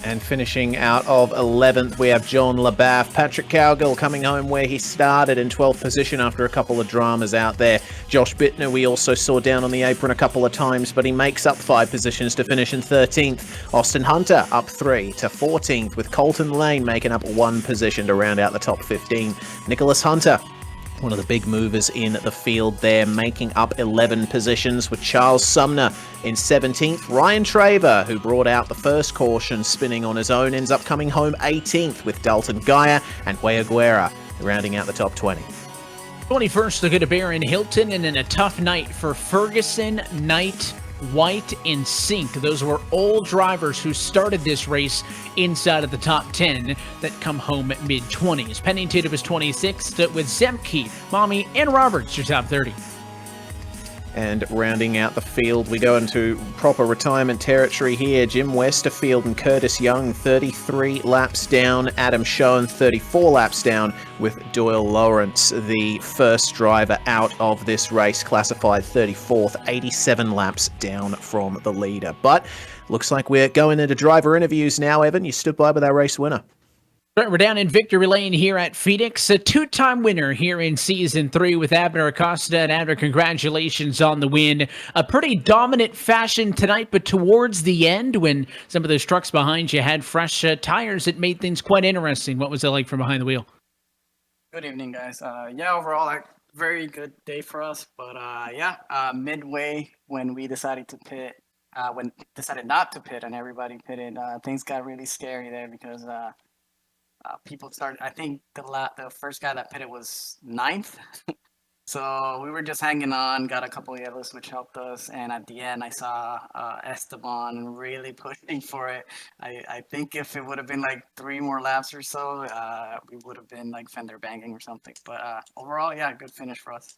And finishing out of 11th, we have John LaBaff. Patrick Cowgill coming home where he started in 12th position after a couple of dramas out there. Josh Bittner we also saw down on the apron a couple of times, but he makes up 5 positions to finish in 13th. Austin Hunter up 3 to 14th, with Colton Lane making up 1 position to round out the top 15. Nicholas Hunter, one of the big movers in the field there, making up 11 positions, with Charles Sumner in 17th. Ryan Traver, who brought out the first caution spinning on his own, ends up coming home 18th, with Dalton Gaia and Huella Guerra rounding out the top 20.
21st, look at Baron Hilton, and then a tough night for Ferguson, Knight, White, and Sink. Those were all drivers who started this race inside of the top 10 that come home mid-20s. Pennington was 26th, with Zemke, Mommy, and Roberts your top 30.
And rounding out the field, we go into proper retirement territory here. Jim Westerfield and Curtis Young, 33 laps down. Adam Schoen, 34 laps down, with Doyle Lawrence, the first driver out of this race, classified 34th, 87 laps down from the leader. But looks like we're going into driver interviews now, Evan. You stood by with our race winner.
Right, we're down in victory lane here at Phoenix, a 2-time winner here in Season 3 with Abner Acosta. And Abner, congratulations on the win. A pretty dominant fashion tonight, but towards the end, when some of those trucks behind you had fresh tires, it made things quite interesting. What was it like from behind the wheel?
Good evening, guys. Yeah, overall, very good day for us. But midway when we decided to pit, decided not to pit and everybody pitted, things got really scary there because people started. I think the first guy that pitted was 9th. So we were just hanging on, got a couple of yellows, which helped us. And at the end, I saw Esteban really pushing for it. I think if it would have been like 3 more laps or so, we would have been like fender banging or something. But overall, yeah, good finish for us.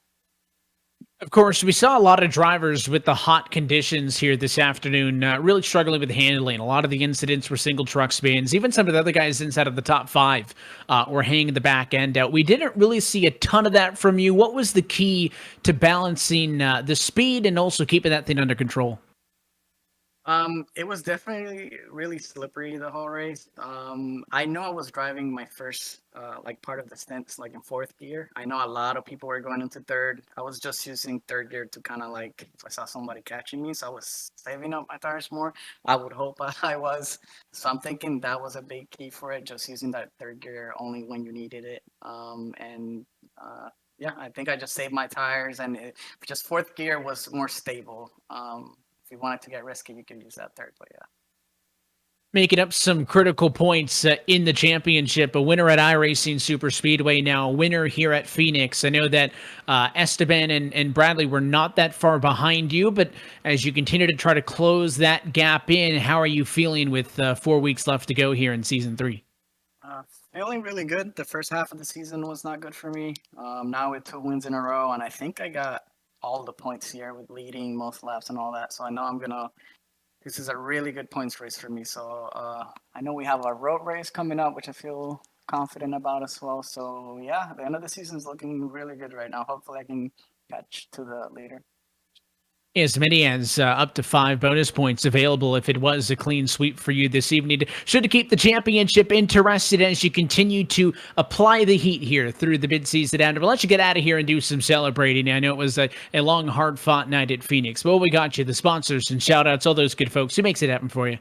Of course, we saw a lot of drivers with the hot conditions here this afternoon really struggling with handling. A lot of the incidents were single truck spins. Even some of the other guys inside of the top 5 were hanging the back end out. We didn't really see a ton of that from you. What was the key to balancing the speed and also keeping that thing under control?
It was definitely really slippery the whole race. I know I was driving my first part of the stints like in 4th gear. I know a lot of people were going into 3rd. I was just using 3rd gear to kind of like if I saw somebody catching me, so I was saving up my tires more. I would hope I was. So I'm thinking that was a big key for it, just using that 3rd gear only when you needed it. Yeah, I think I just saved my tires, and just 4th gear was more stable. If you wanted to get risky, you could use that 3rd, but yeah.
Making up some critical points in the championship. A winner at iRacing Super Speedway, now a winner here at Phoenix. I know that Esteban and Bradley were not that far behind you, but as you continue to try to close that gap in, how are you feeling with 4 weeks left to go here in Season 3?
Feeling really good. The first half of the season was not good for me. Now with 2 wins in a row, and I think I got all the points here with leading most laps and all that. So I know this is a really good points race for me. So I know we have a road race coming up, which I feel confident about as well. So yeah, the end of the season is looking really good right now. Hopefully I can catch to the leader.
As many as up to 5 bonus points available if it was a clean sweep for you this evening. Should keep the championship interested as you continue to apply the heat here through the midseason end. We'll let you get out of here and do some celebrating. I know it was a long, hard-fought night at Phoenix. But we got you, the sponsors and shout-outs, all those good folks. Who makes it happen for you?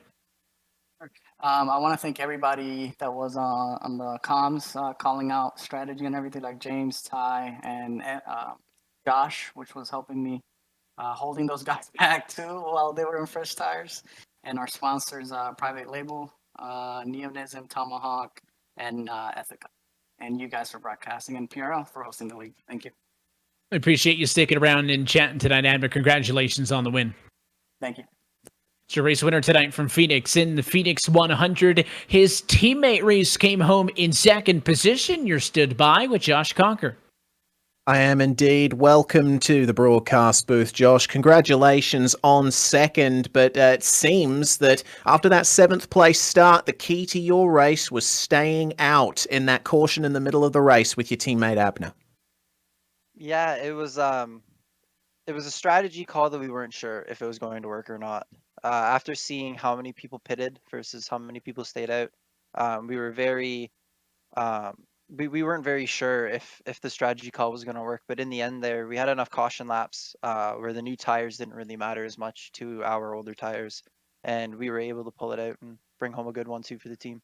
I want to thank everybody that was on the comms, calling out strategy and everything, like James, Ty, and Josh, which was helping me. Holding those guys back too while they were in fresh tires, and our sponsors, Private Label, Neonism, Tomahawk, and Ethica, and you guys for broadcasting, and PRL for hosting the league. Thank you.
I appreciate you sticking around and chatting tonight, Admiral. Congratulations on the win.
Thank you.
It's your race winner tonight from Phoenix in the Phoenix 100. His teammate Reese came home in second position. You're stood by with Josh Conker.
I am indeed. Welcome to the broadcast booth, Josh. Congratulations on second, but it seems that after that 7th place start, the key to your race was staying out in that caution in the middle of the race with your teammate Abner.
Yeah, it was a strategy call that we weren't sure if it was going to work or not. After seeing how many people pitted versus how many people stayed out, we were very we weren't very sure if the strategy call was going to work, but in the end there, we had enough caution laps where the new tires didn't really matter as much to our older tires, and we were able to pull it out and bring home a good 1-2 for the team.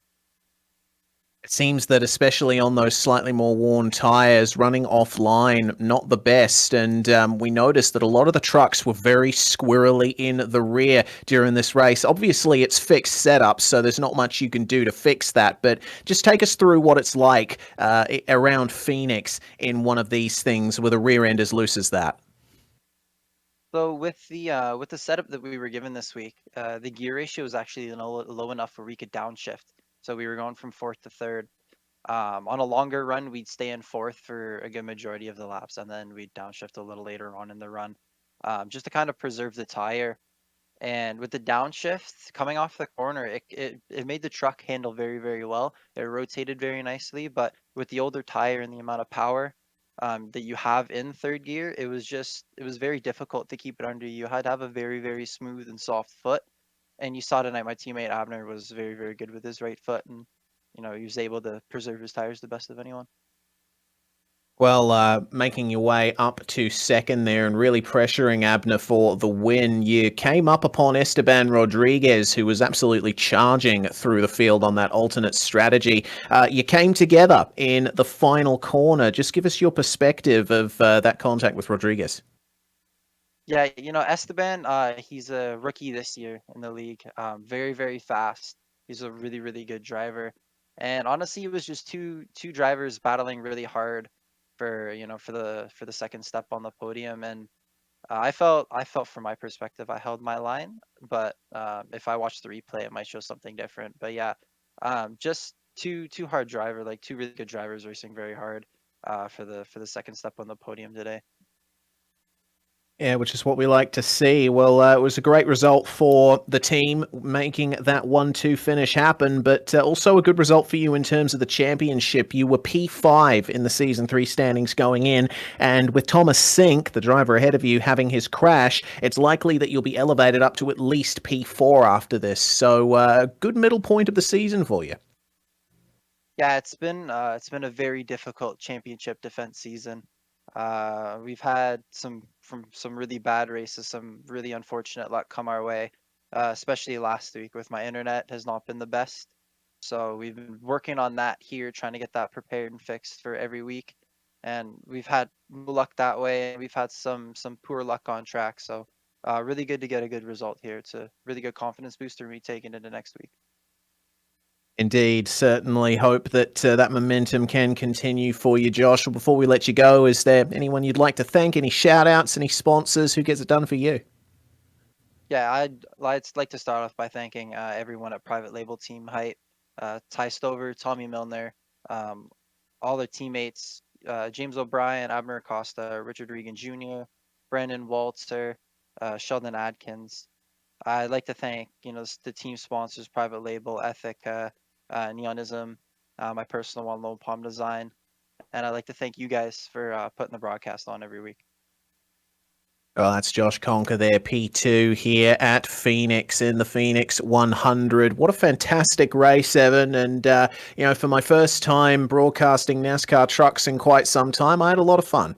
It seems that especially on those slightly more worn tires, running offline, not the best. And we noticed that a lot of the trucks were very squirrely in the rear during this race. Obviously, it's fixed setup, so there's not much you can do to fix that. But just take us through what it's like around Phoenix in one of these things with a rear end as loose as that.
So with the setup that we were given this week, the gear ratio was actually low enough where we could downshift. So we were going from 4th to 3rd. On a longer run, we'd stay in 4th for a good majority of the laps, and then we'd downshift a little later on in the run, just to kind of preserve the tire. And with the downshift coming off the corner, it made the truck handle very, very well. It rotated very nicely, but with the older tire and the amount of power that you have in 3rd gear, it was very difficult to keep it under. You had to have a very, very smooth and soft foot. And you saw tonight my teammate Abner was very, very good with his right foot, and he was able to preserve his tires the best of anyone.
Well, making your way up to second there and really pressuring Abner for the win, you came up upon Esteban Rodriguez, who was absolutely charging through the field on that alternate strategy. You came together in the final corner. Just give us your perspective of that contact with Rodriguez.
Yeah, Esteban, he's a rookie this year in the league. Very, very fast. He's a really, really good driver. And honestly, it was just two drivers battling really hard for the second step on the podium. And I felt from my perspective, I held my line. But if I watch the replay, it might show something different. But yeah, just two hard driver, like two really good drivers racing very hard for the second step on the podium today.
Yeah, which is what we like to see. Well, it was a great result for the team, making that 1-2 finish happen, but also a good result for you in terms of the championship. You were P5 in the Season 3 standings going in, and with Thomas Sink, the driver ahead of you, having his crash, it's likely that you'll be elevated up to at least P4 after this. So, good middle point of the season for you.
Yeah, it's been a very difficult championship defense season. We've had some really bad races, some really unfortunate luck come our way, especially last week with my internet has not been the best. So we've been working on that here, trying to get that prepared and fixed for every week. And we've had luck that way. We've had some poor luck on track. So really good to get a good result here. It's a really good confidence booster me taking into next week.
Indeed, certainly hope that that momentum can continue for you, Josh. Well, before we let you go, is there anyone you'd like to thank? Any shout-outs, any sponsors? Who gets it done for you?
Yeah, I'd like to start off by thanking everyone at Private Label Team Height, Ty Stover, Tommy Milner, all their teammates, James O'Brien, Abner Acosta, Richard Regan Jr., Brandon Walter, Sheldon Adkins. I'd like to thank, the team sponsors, Private Label, Ethica, Neonism, my personal one, Lone Palm Design. And I'd like to thank you guys for putting the broadcast on every week.
Well, that's Josh Conker there, P2 here at Phoenix in the Phoenix 100. What a fantastic race, Evan. And, for my first time broadcasting NASCAR trucks in quite some time, I had a lot of fun.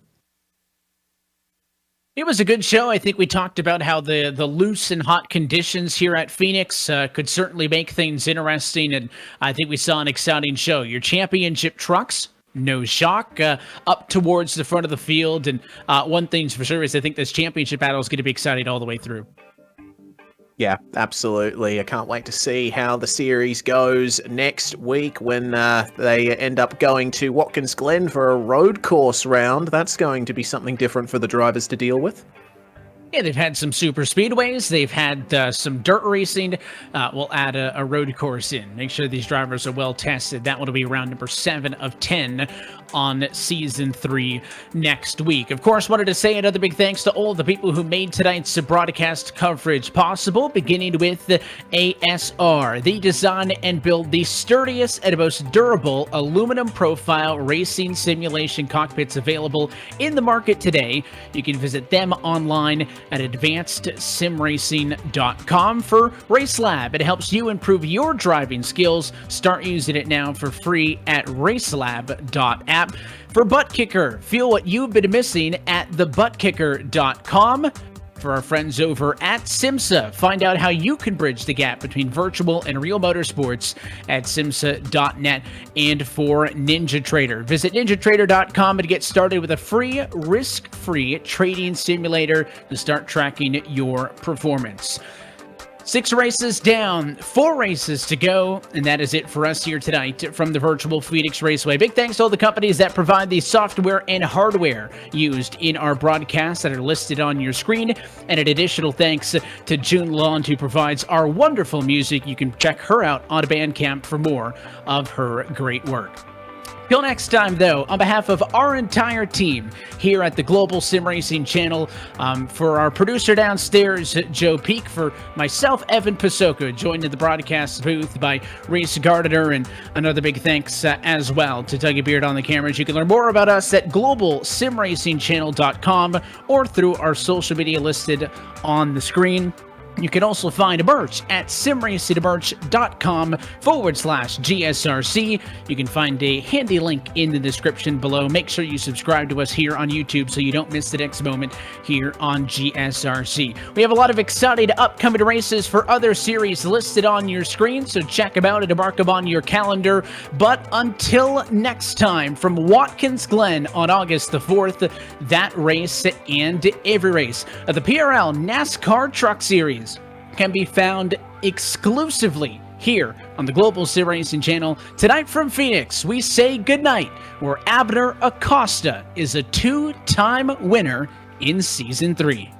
It was a good show. I think we talked about how the loose and hot conditions here at Phoenix could certainly make things interesting, and I think we saw an exciting show. Your championship trucks, no shock, up towards the front of the field, and one thing's for sure is I think this championship battle is going to be exciting all the way through.
Yeah, absolutely. I can't wait to see how the series goes next week when they end up going to Watkins Glen for a road course round. That's going to be something different for the drivers to deal with.
Yeah, they've had some super speedways. They've had some dirt racing. We'll add a road course in. Make sure these drivers are well tested. That will be round number 7 of 10 on Season 3 next week. Of course, wanted to say another big thanks to all the people who made tonight's broadcast coverage possible, beginning with ASR. They design and build the sturdiest and most durable aluminum profile racing simulation cockpits available in the market today. You can visit them online at advancedsimracing.com for RaceLab. It helps you improve your driving skills. Start using it now for free at RaceLab.app. For ButtKicker, feel what you've been missing at thebuttkicker.com. For our friends over at SimMSA, find out how you can bridge the gap between virtual and real motorsports at SimMSA.net. And for NinjaTrader, visit NinjaTrader.com to get started with a free, risk-free trading simulator to start tracking your performance. 6 races down, 4 races to go, and that is it for us here tonight from the virtual Phoenix Raceway. Big thanks to all the companies that provide the software and hardware used in our broadcasts that are listed on your screen, and an additional thanks to June Lund, who provides our wonderful music. You can check her out on Bandcamp for more of her great work. Till next time, though, on behalf of our entire team here at the Global Sim Racing channel, for our producer downstairs, Joe Peak, for myself, Evan Pasoka, joined in the broadcast booth by Reese Gardiner, and another big thanks as well to Dougie Beard on the cameras. You can learn more about us at globalsimracingchannel.com or through our social media listed on the screen. You can also find merch at simracingmerch.com/GSRC. You can find a handy link in the description below. Make sure you subscribe to us here on YouTube so you don't miss the next moment here on GSRC. We have a lot of exciting upcoming races for other series listed on your screen, so check them out and mark them on your calendar. But until next time, from Watkins Glen on August the 4th, that race and every race of the PRL NASCAR Truck Series can be found exclusively here on the Global Sim Racing channel. Tonight from Phoenix, we say goodnight, where Abner Acosta is a 2-time winner in Season 3.